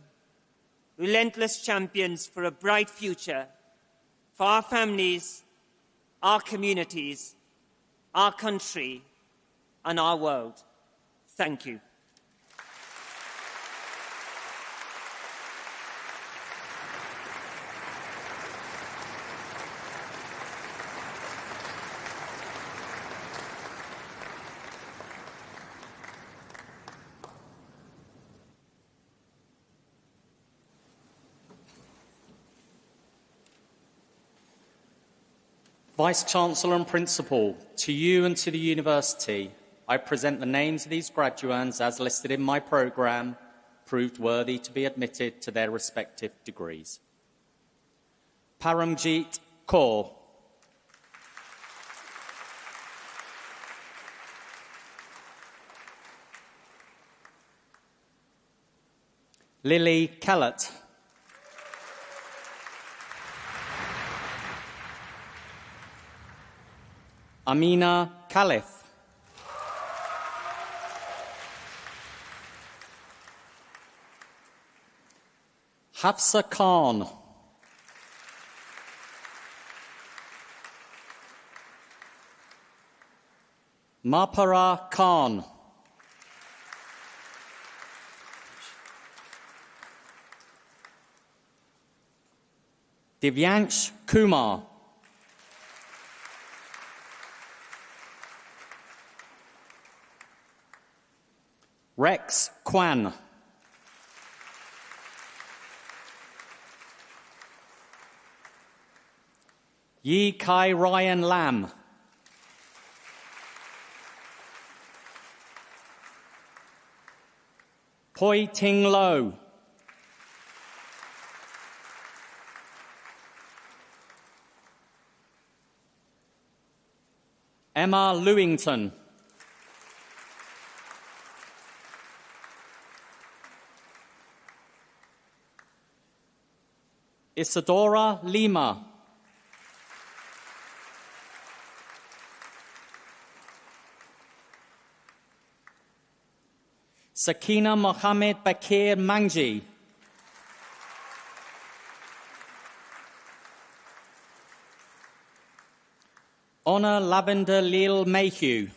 relentless champions for a bright future for our families, our communities, our country, and our world. Thank you. Vice-Chancellor and Principal, to you and to the University, I present the names of these graduands as listed in my programme, proved worthy to be admitted to their respective degrees. Paramjit Kaur. Lily Kellett. Amina Khalif. Hafsa Khan. Mapara Khan. Divyansh Kumar. Rex Kwan. Yi Kai Ryan Lam. Poi Ting Lo. Emma Lewington. Isadora Lima. Sakina Mohammed Bakir Mangji. Honor Lavender Lil Mayhew.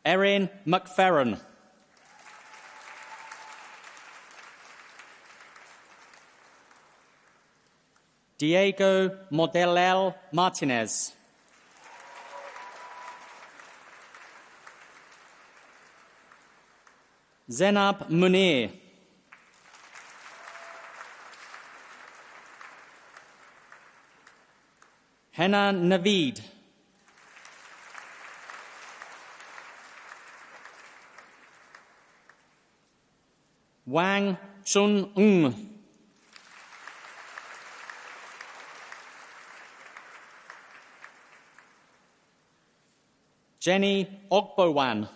Erin McFerrin. Diego Modelel Martinez. Zenab Munir. Henna Naveed. Wang Chun-ng. Jenny Ogbowan.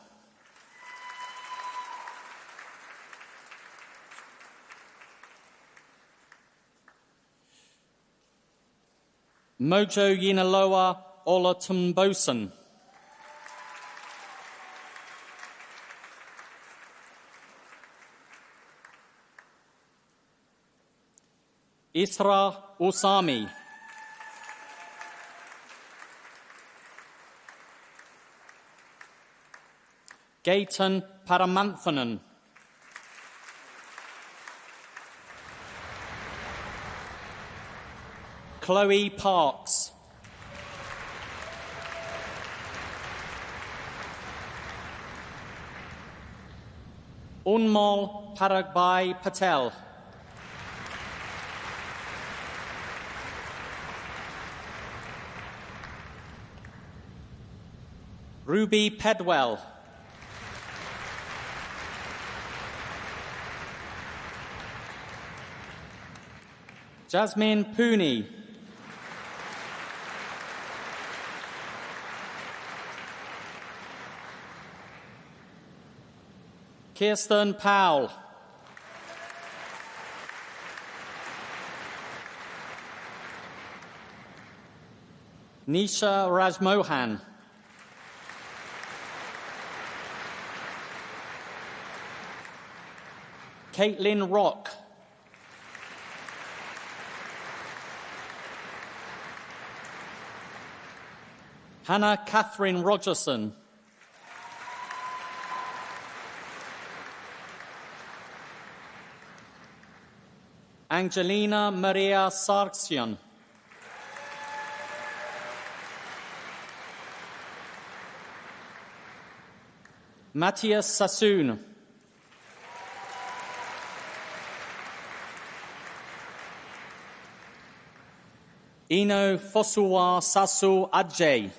Mojo Yinaloa Olatumbosan. Isra Usami. Gayton Paramanthanan. Chloe Parks. Unmol Paragbai Patel. Ruby Pedwell. Jasmine Pooney. Kirsten Powell. Nisha Rajmohan. Caitlin Rock. Hannah Catherine Rogerson. Angelina Maria Sargsyan. Matthias Sassoon. Ino Fosuwa Sasu Adjei.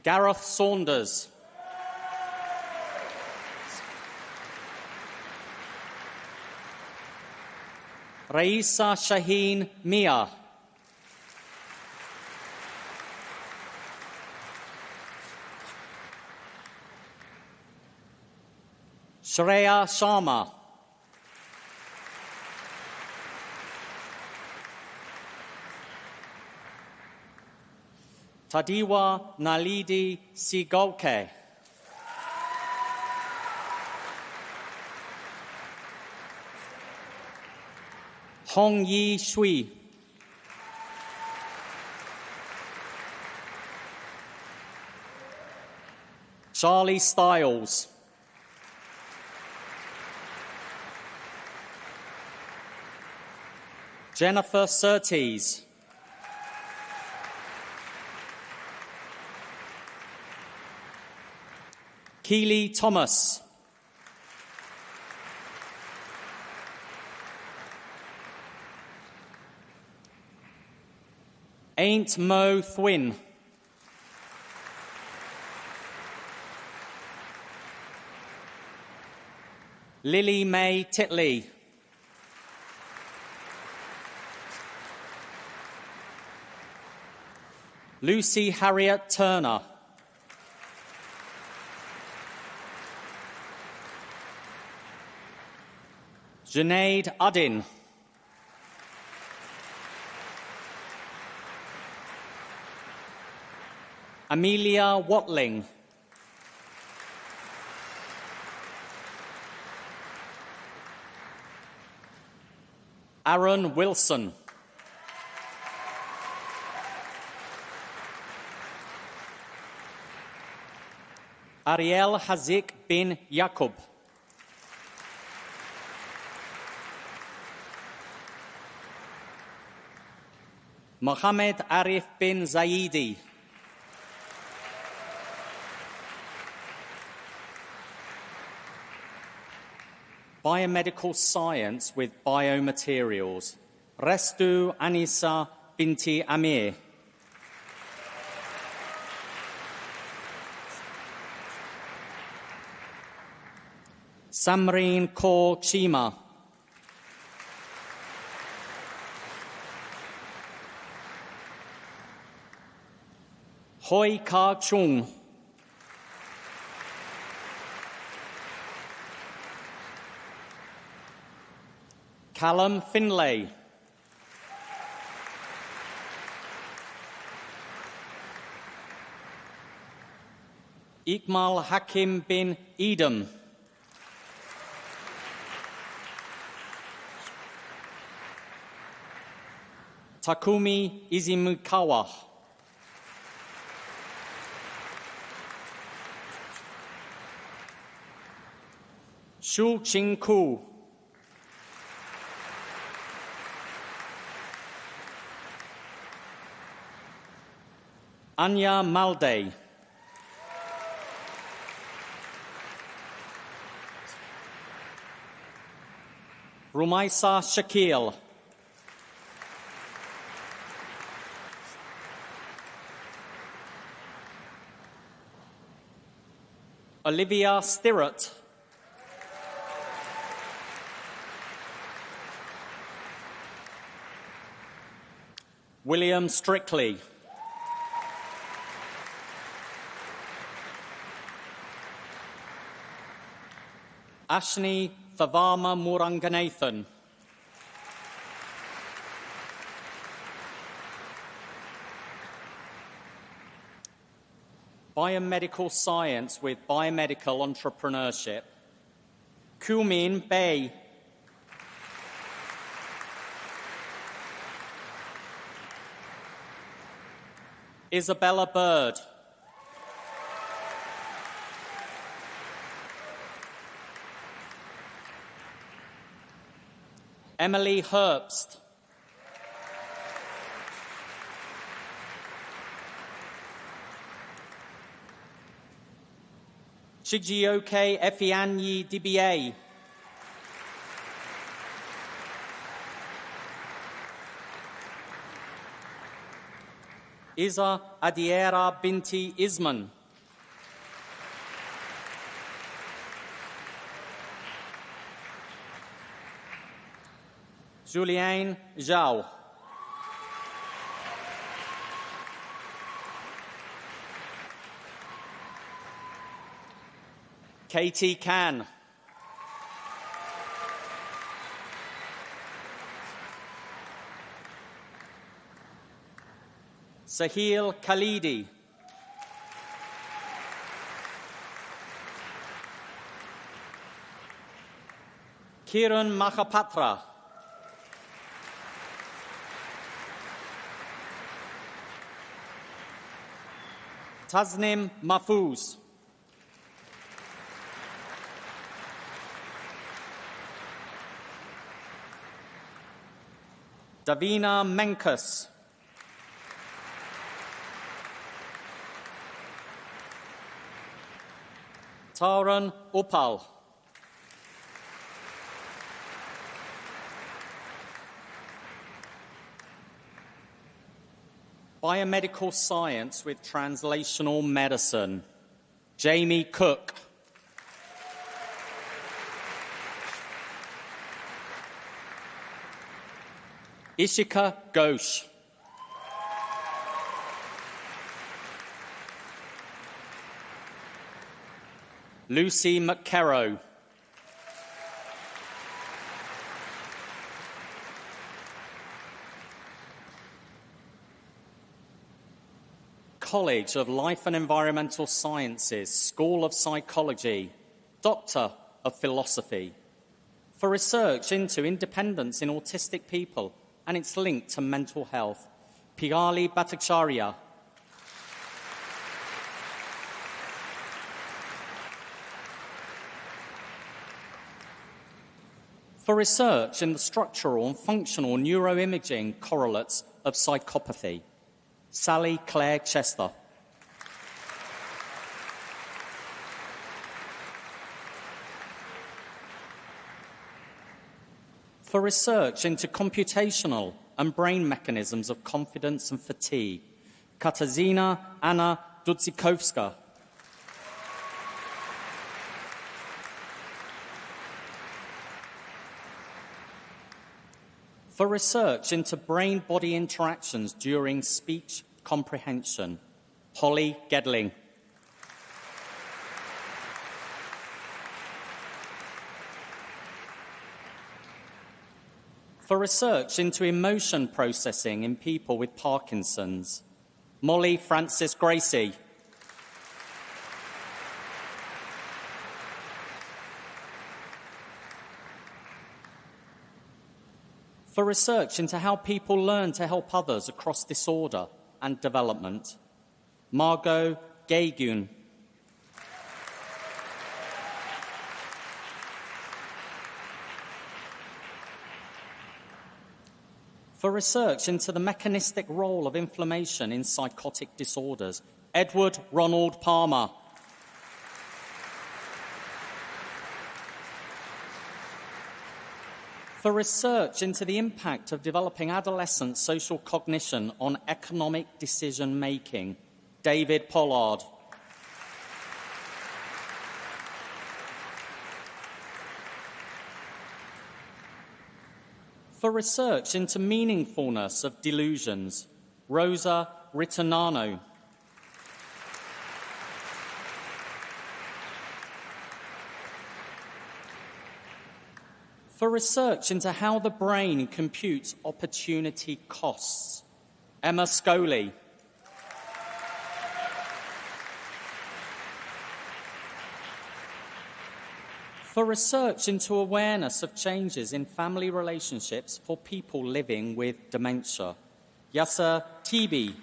Gareth Saunders. Raisa Shaheen Mia. Shreya Sharma. Tadiwa Nalidi Sigolke. Hong Yi Shui. Charlie Stiles. Jennifer Surtees. Keely Thomas. Ain't Mo Thwin. Lily May Titley. Lucy Harriet Turner. Junaid Uddin. Amelia Watling. Aaron Wilson. Ariel Hazik bin Yaqub. Mohammed Arif bin Zaidi. Biomedical science with biomaterials. Restu Anisa binti Amir. Samreen Kaur Chima. Hoi Ka Chung. Callum Finlay. Iqmal Hakim bin Edom. Takumi Izimukawa. Shu Qingku. Anya Malde. Rumaisa Shakil. Olivia Stirrett. William Strictly. Ashni Thavama Muranganathan. Biomedical science with biomedical entrepreneurship. Kumin Bay. Isabella Bird. Emily Herbst. Chijioke Efianyi DBA. Iza Adiera binti Isman. Juliane Zhao. Katie Can. Sahil Khalidi. Kiran Mahapatra. Tasnim Mahfouz. Davina Menkus. Taran Upal. Biomedical science with translational medicine. Jamie Cook. Ishika Ghosh. Lucy McKerrow. College of Life and Environmental Sciences, School of Psychology, Doctor of Philosophy, for research into independence in autistic people and its link to mental health, Pigali Bhattacharya. For research in the structural and functional neuroimaging correlates of psychopathy, Sally Claire Chester. For research into computational and brain mechanisms of confidence and fatigue, Katarzyna Anna Dudzikowska. For research into brain-body interactions during speech comprehension, Holly Gedling. For research into emotion processing in people with Parkinson's, Molly Francis Gracie. For research into how people learn to help others across disorder and development, Margot Gaygun. For research into the mechanistic role of inflammation in psychotic disorders, Edward Ronald Palmer. For research into the impact of developing adolescent social cognition on economic decision-making, David Pollard. For research into meaningfulness of delusions, Rosa Ritornano. For research into how the brain computes opportunity costs, Emma Scoley. For research into awareness of changes in family relationships for people living with dementia, Yasser Tibi.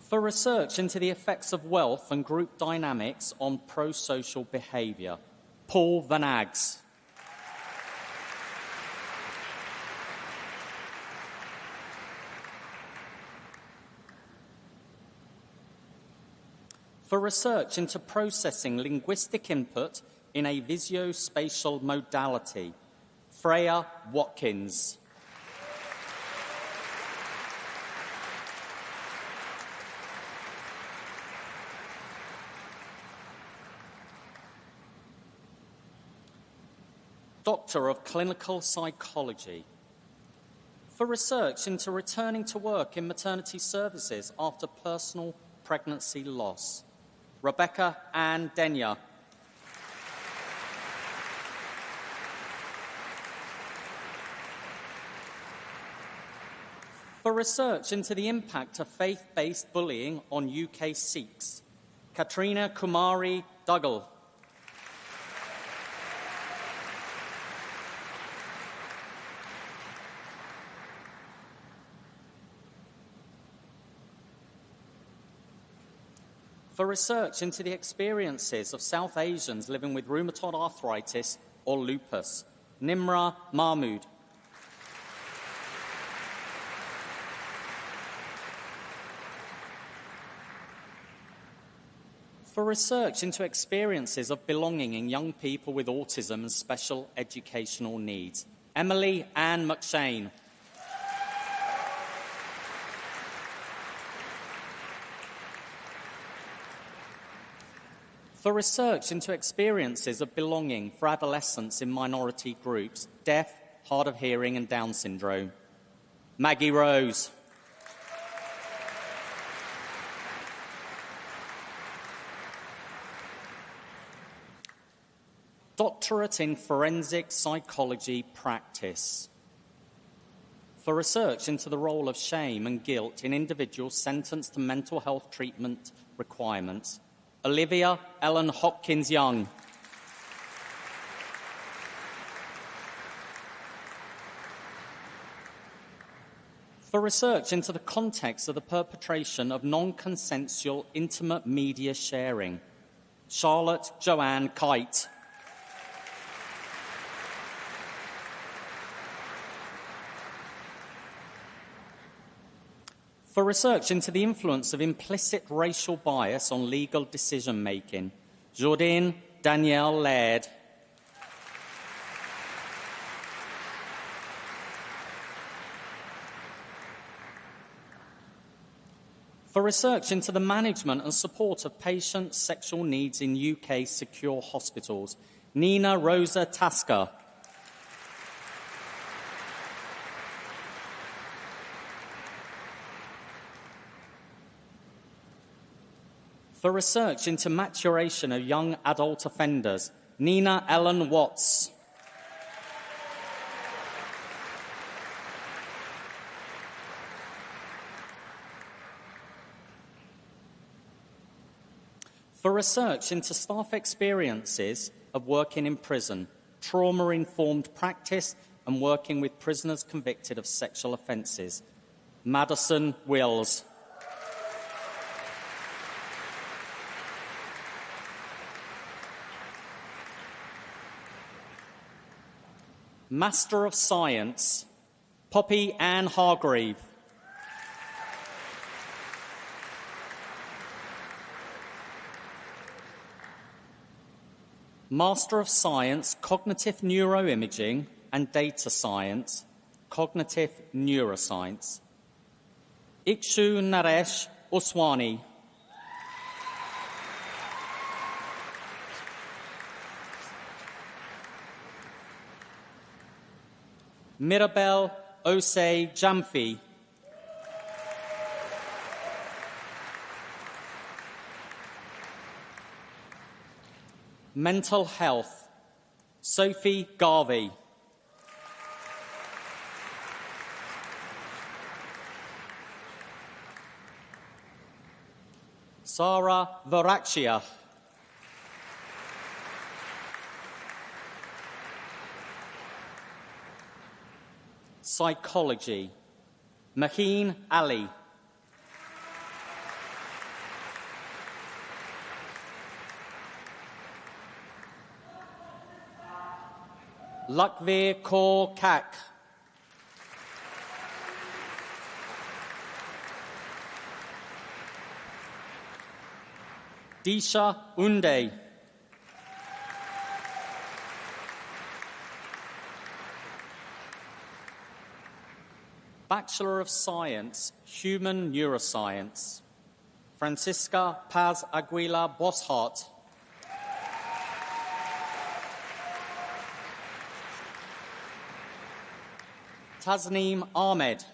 For research into the effects of wealth and group dynamics on pro-social behaviour, Paul Van Aggs. For research into processing linguistic input in a visuospatial modality, Freya Watkins. Doctor of Clinical Psychology. For research into returning to work in maternity services after personal pregnancy loss, Rebecca Ann Denyer. For research into the impact of faith-based bullying on UK Sikhs, Katrina Kumari Duggal. For research into the experiences of South Asians living with rheumatoid arthritis or lupus, Nimra Mahmood. For research into experiences of belonging in young people with autism and special educational needs, Emily Ann McShane. For research into experiences of belonging for adolescents in minority groups, deaf, hard of hearing and Down syndrome, Maggie Rose. Doctorate in Forensic Psychology Practice. For research into the role of shame and guilt in individuals sentenced to mental health treatment requirements, Olivia Ellen Hopkins-Young. For research into the context of the perpetration of non-consensual intimate media sharing, Charlotte Joanne Kite. For research into the influence of implicit racial bias on legal decision-making, Jourdain Danielle Laird. For research into the management and support of patients' sexual needs in UK secure hospitals, Nina Rosa Tasker. For research into maturation of young adult offenders, Nina Ellen Watts. For research into staff experiences of working in prison, trauma-informed practice and working with prisoners convicted of sexual offences, Madison Wills. Master of Science, Poppy Ann Hargreave. Master of Science, Cognitive Neuroimaging and Data Science, Cognitive Neuroscience, Ikshu Naresh Oswani. Mirabel Osei Jamfi. Mental Health, Sophie Garvey. Sarah Varakshia. Psychology, Maheen Ali. Lakvir Kaur Kak. Disha Unde. Bachelor of Science, Human Neuroscience, Francisca Paz Aguila Boshart. Tasneem Ahmed.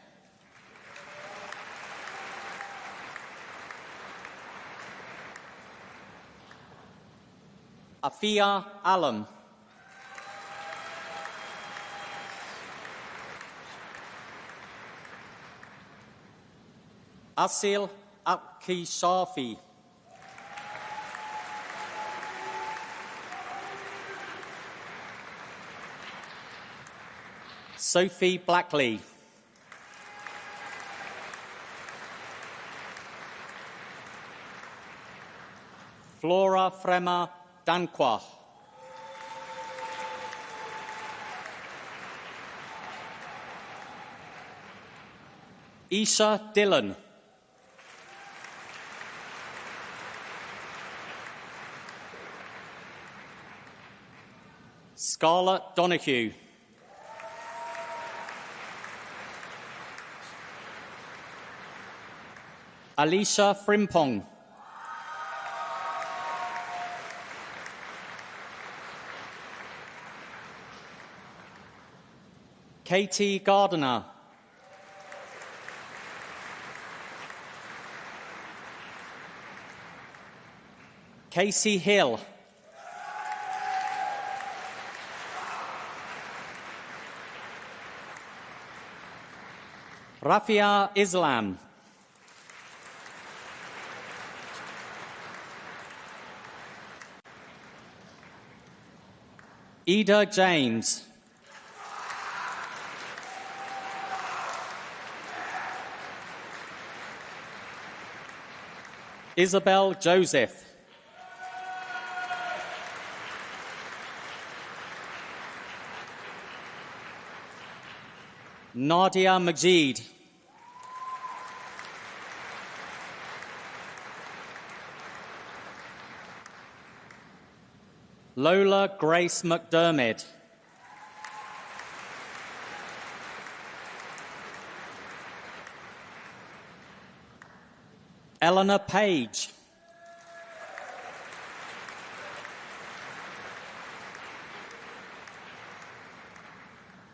Afia Alam. Asil Akishafi. Sophie Blackley. Flora Frema Dankwa. Isha Dillon. Scarlett Donahue. Alicia Frimpong. Katie Gardiner. Casey Hill. Rafia Islam. Ida James. Isabel Joseph. Nadia Majid. Lola Grace McDermott. Eleanor Page.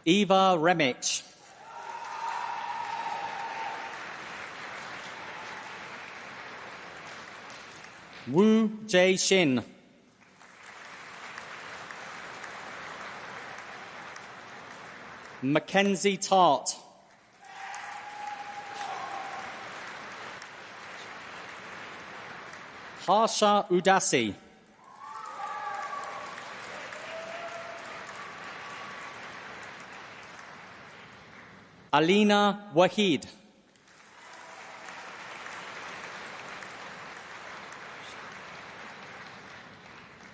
Eva Remich. Wu Jie Shin. Mackenzie Tart. Harsha Udasi. Alina Wahid.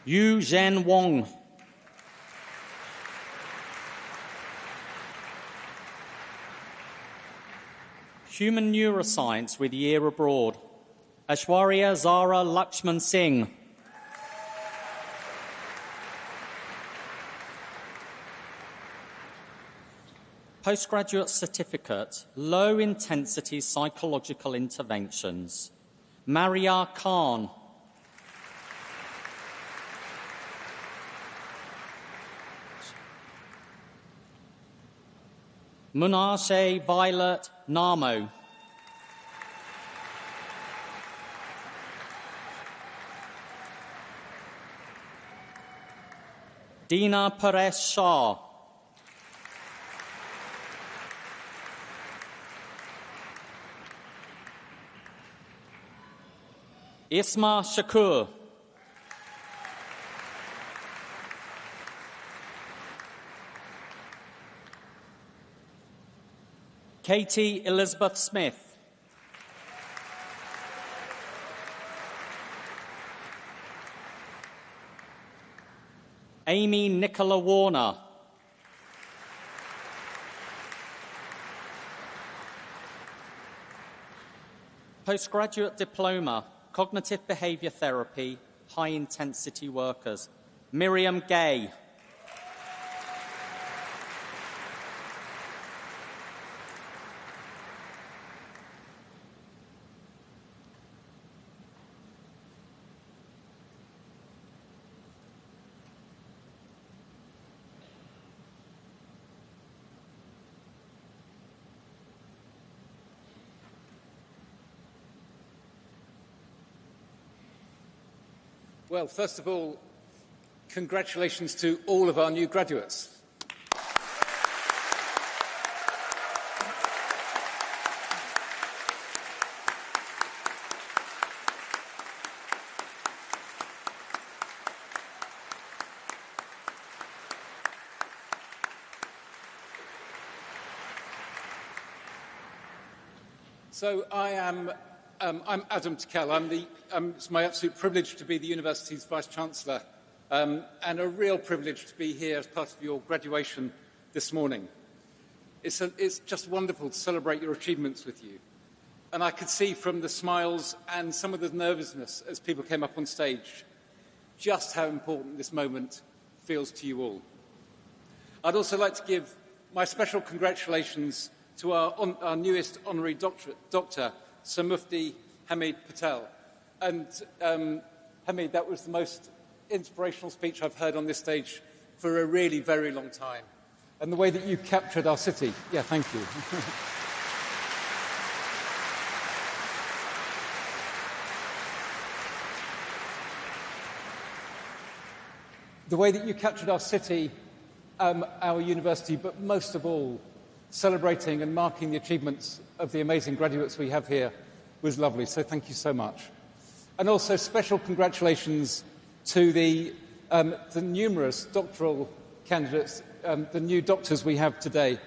Yu Zhen Wong. Human Neuroscience with Year Abroad. Aishwarya Zara Lakshman Singh. Postgraduate Certificate, Low Intensity Psychological Interventions. Maria Khan. Munashe Violet Namo. Dina Paresh Shah. Isma Shakur. Katie Elizabeth Smith. Amy Nicola Warner. Postgraduate Diploma, Cognitive Behaviour Therapy, High Intensity Workers. Miriam Gay. Well, first of all, congratulations to all of our new graduates. So I'm Adam Tickell. It's my absolute privilege to be the university's Vice-Chancellor and a real privilege to be here as part of your graduation this morning. It's just wonderful to celebrate your achievements with you. And I could see from the smiles and some of the nervousness as people came up on stage just how important this moment feels to you all. I'd also like to give my special congratulations to our newest honorary doctor, Sir Mufti Hamid Patel. And Hamid, that was the most inspirational speech I've heard on this stage for a really very long time. And the way that you captured our city, yeah, thank you. the way that you captured our city, our university, but most of all, celebrating and marking the achievements of the amazing graduates we have here was lovely. So thank you so much. And also special congratulations to the numerous doctoral candidates, the new doctors we have today.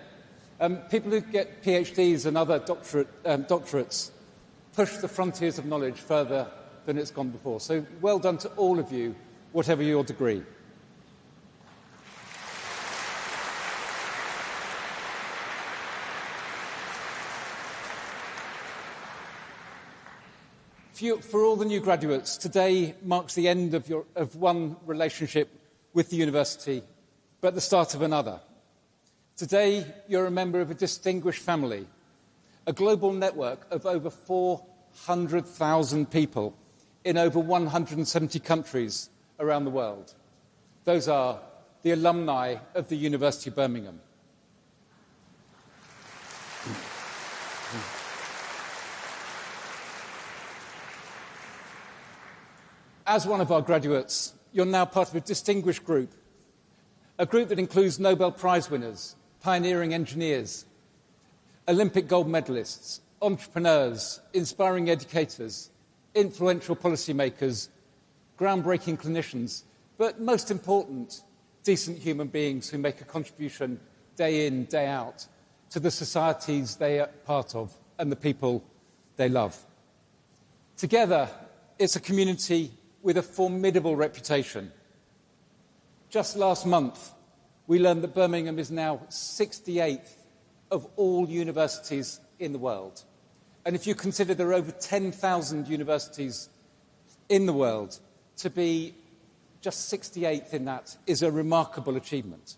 People who get PhDs and other doctorates push the frontiers of knowledge further than it's gone before. So well done to all of you, whatever your degree. For all the new graduates, today marks the end of one relationship with the university, but the start of another. Today, you're a member of a distinguished family, a global network of over 400,000 people in over 170 countries around the world. Those are the alumni of the University of Birmingham. As one of our graduates, you're now part of a distinguished group, a group that includes Nobel Prize winners, pioneering engineers, Olympic gold medalists, entrepreneurs, inspiring educators, influential policymakers, groundbreaking clinicians, but most important, decent human beings who make a contribution day in, day out to the societies they are part of and the people they love. Together, it's a community with a formidable reputation. Just last month, we learned that Birmingham is now 68th of all universities in the world. And if you consider there are over 10,000 universities in the world, to be just 68th in that is a remarkable achievement.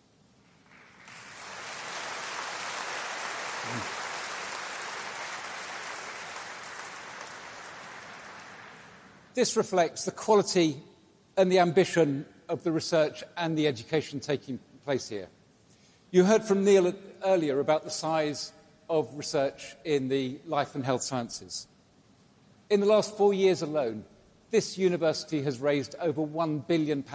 This reflects the quality and the ambition of the research and the education taking place here. You heard from Neil earlier about the size of research in the life and health sciences. In the last 4 years alone, this university has raised over £1 billion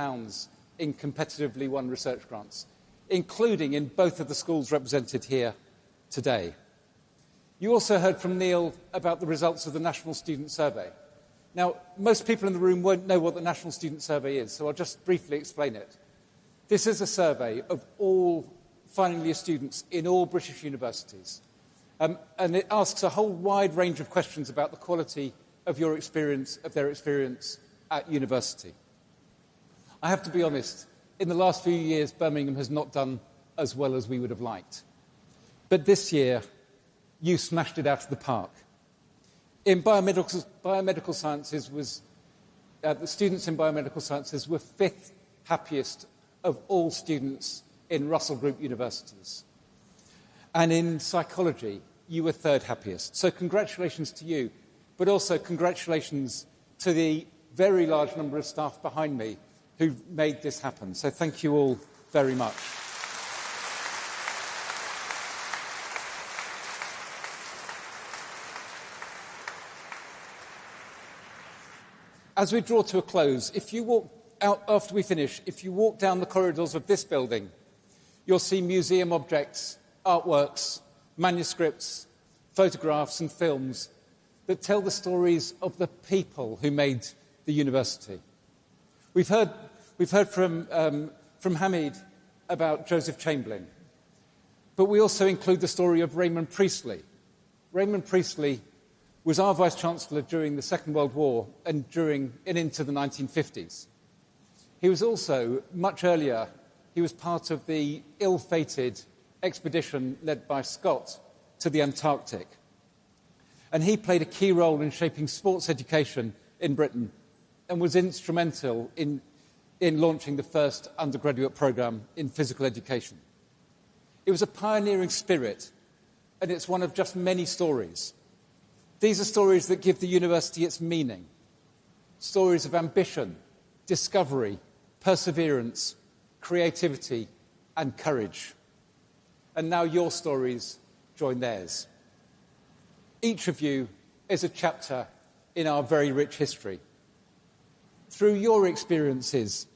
in competitively won research grants, including in both of the schools represented here today. You also heard from Neil about the results of the National Student Survey. Now, most people in the room won't know what the National Student Survey is, so I'll just briefly explain it. This is a survey of all final year students in all British universities. And it asks a whole wide range of questions about the quality of your experience, of their experience at university. I have to be honest, in the last few years, Birmingham has not done as well as we would have liked. But this year, you smashed it out of the park. In biomedical sciences, the students in biomedical sciences were 5th happiest of all students in Russell Group universities. And in psychology, you were 3rd happiest. So congratulations to you, but also congratulations to the very large number of staff behind me who made this happen. So thank you all very much. As we draw to a close, if you walk out after we finish, if you walk down the corridors of this building, you'll see museum objects, artworks, manuscripts, photographs and films that tell the stories of the people who made the university. We've heard from Hamid about Joseph Chamberlain, but we also include the story of Raymond Priestley. Raymond Priestley was our Vice-Chancellor during the Second World War and into the 1950s. He was also, much earlier, he was part of the ill-fated expedition led by Scott to the Antarctic. And he played a key role in shaping sports education in Britain and was instrumental in launching the first undergraduate programme in physical education. It was a pioneering spirit, and it's one of just many stories. These are stories that give the university its meaning, stories of ambition, discovery, perseverance, creativity, and courage. And now your stories join theirs. Each of you is a chapter in our very rich history. Through your experiences,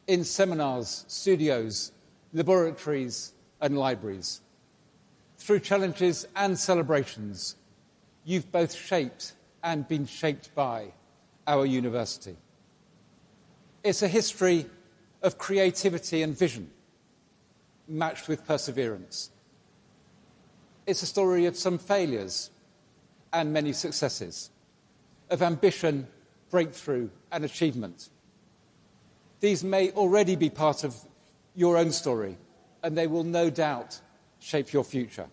in seminars, studios, laboratories and libraries. Through challenges and celebrations, you've both shaped and been shaped by our university. It's a history of creativity and vision, matched with perseverance. It's a story of some failures and many successes, of ambition, breakthrough and achievement. These may already be part of your own story, and they will no doubt shape your future.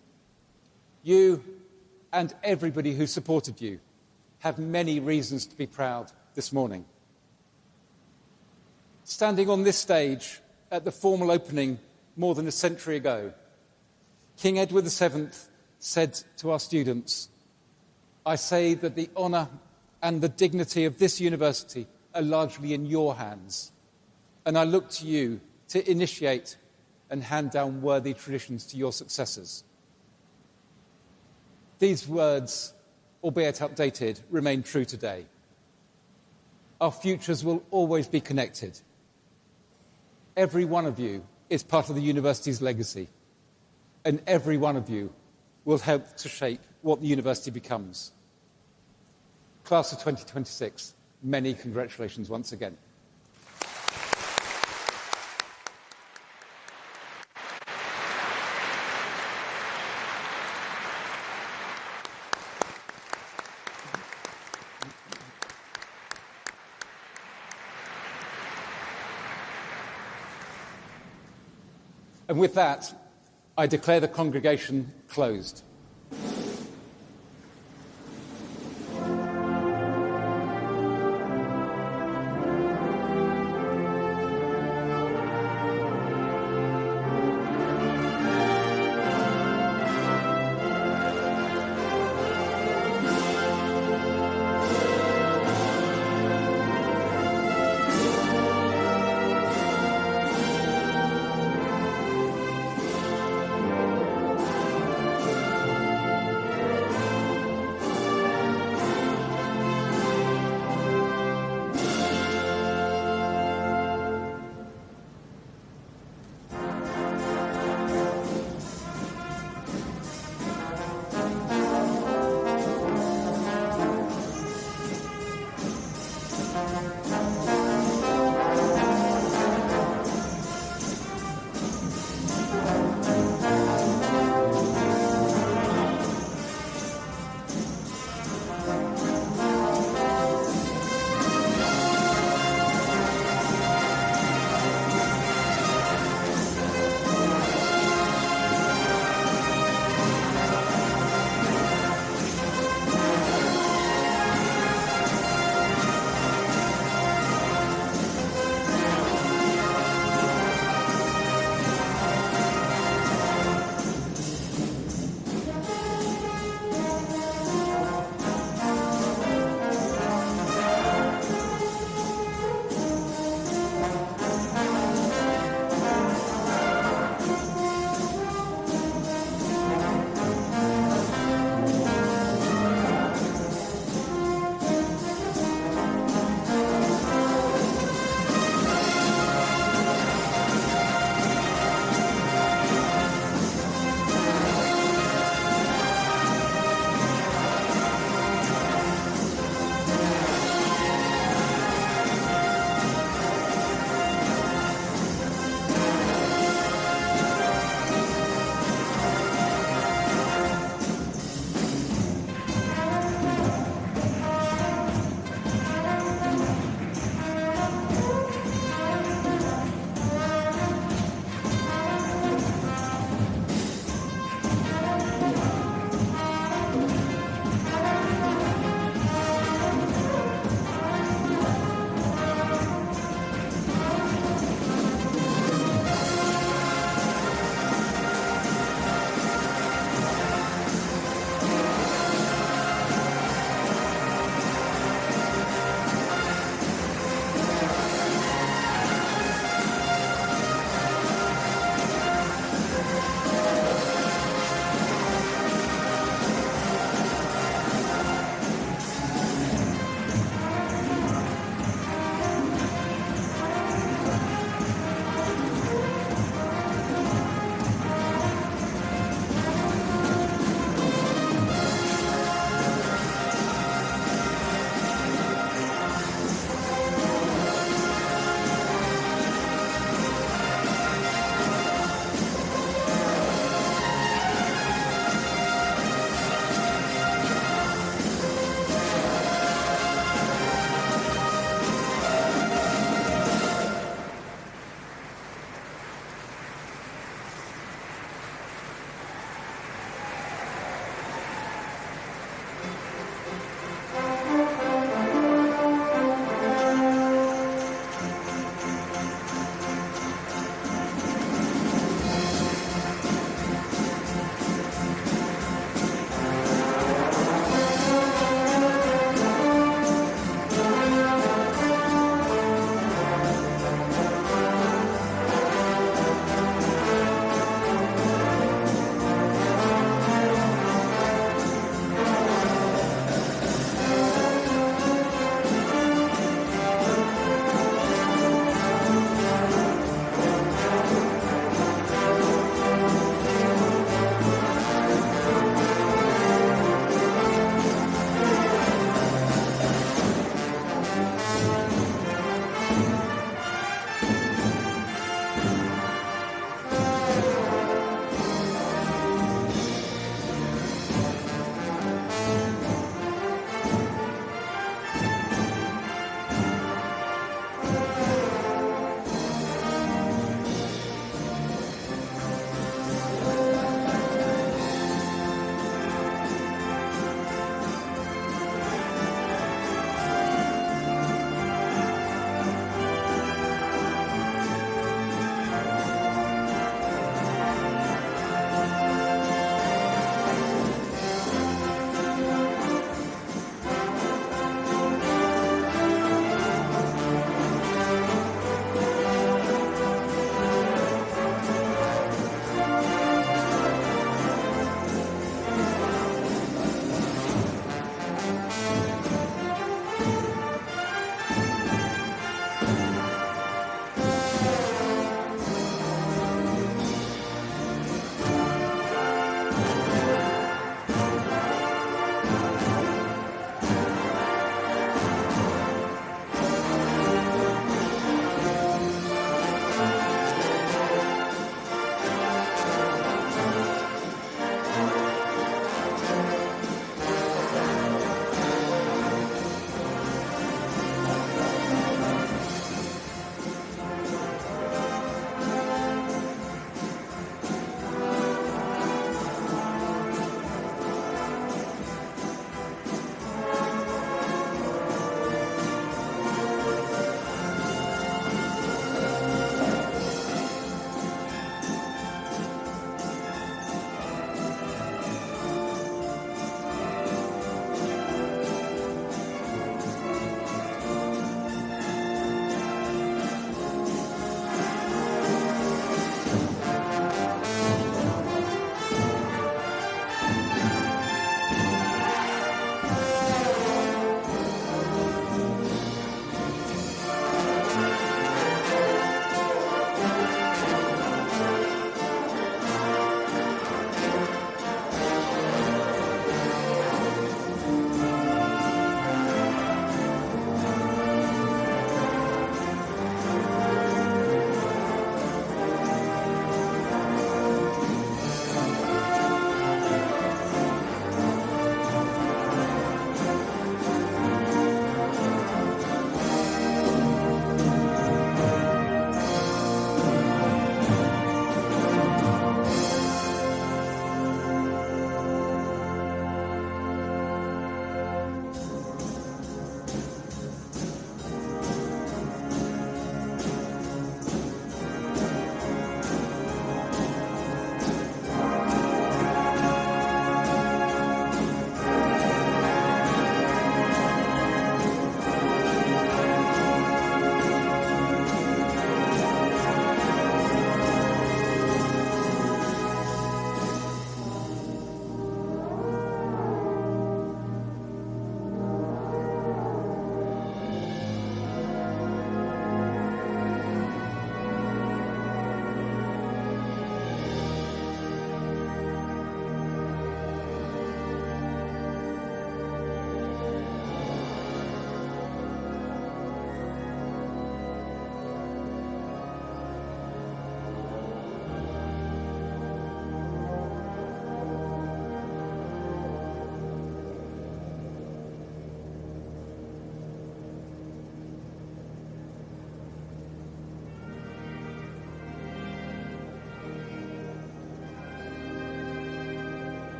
You and everybody who supported you have many reasons to be proud this morning. Standing on this stage at the formal opening more than a century ago, King Edward VII said to our students, "I say that the honour and the dignity of this university are largely in your hands, and I look to you to initiate and hand down worthy traditions to your successors." These words, albeit outdated, remain true today. Our futures will always be connected. Every one of you is part of the university's legacy, and every one of you will help to shape what the university becomes. Class of 2026, many congratulations once again. And with that, I declare the congregation closed.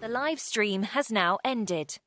The live stream has now ended.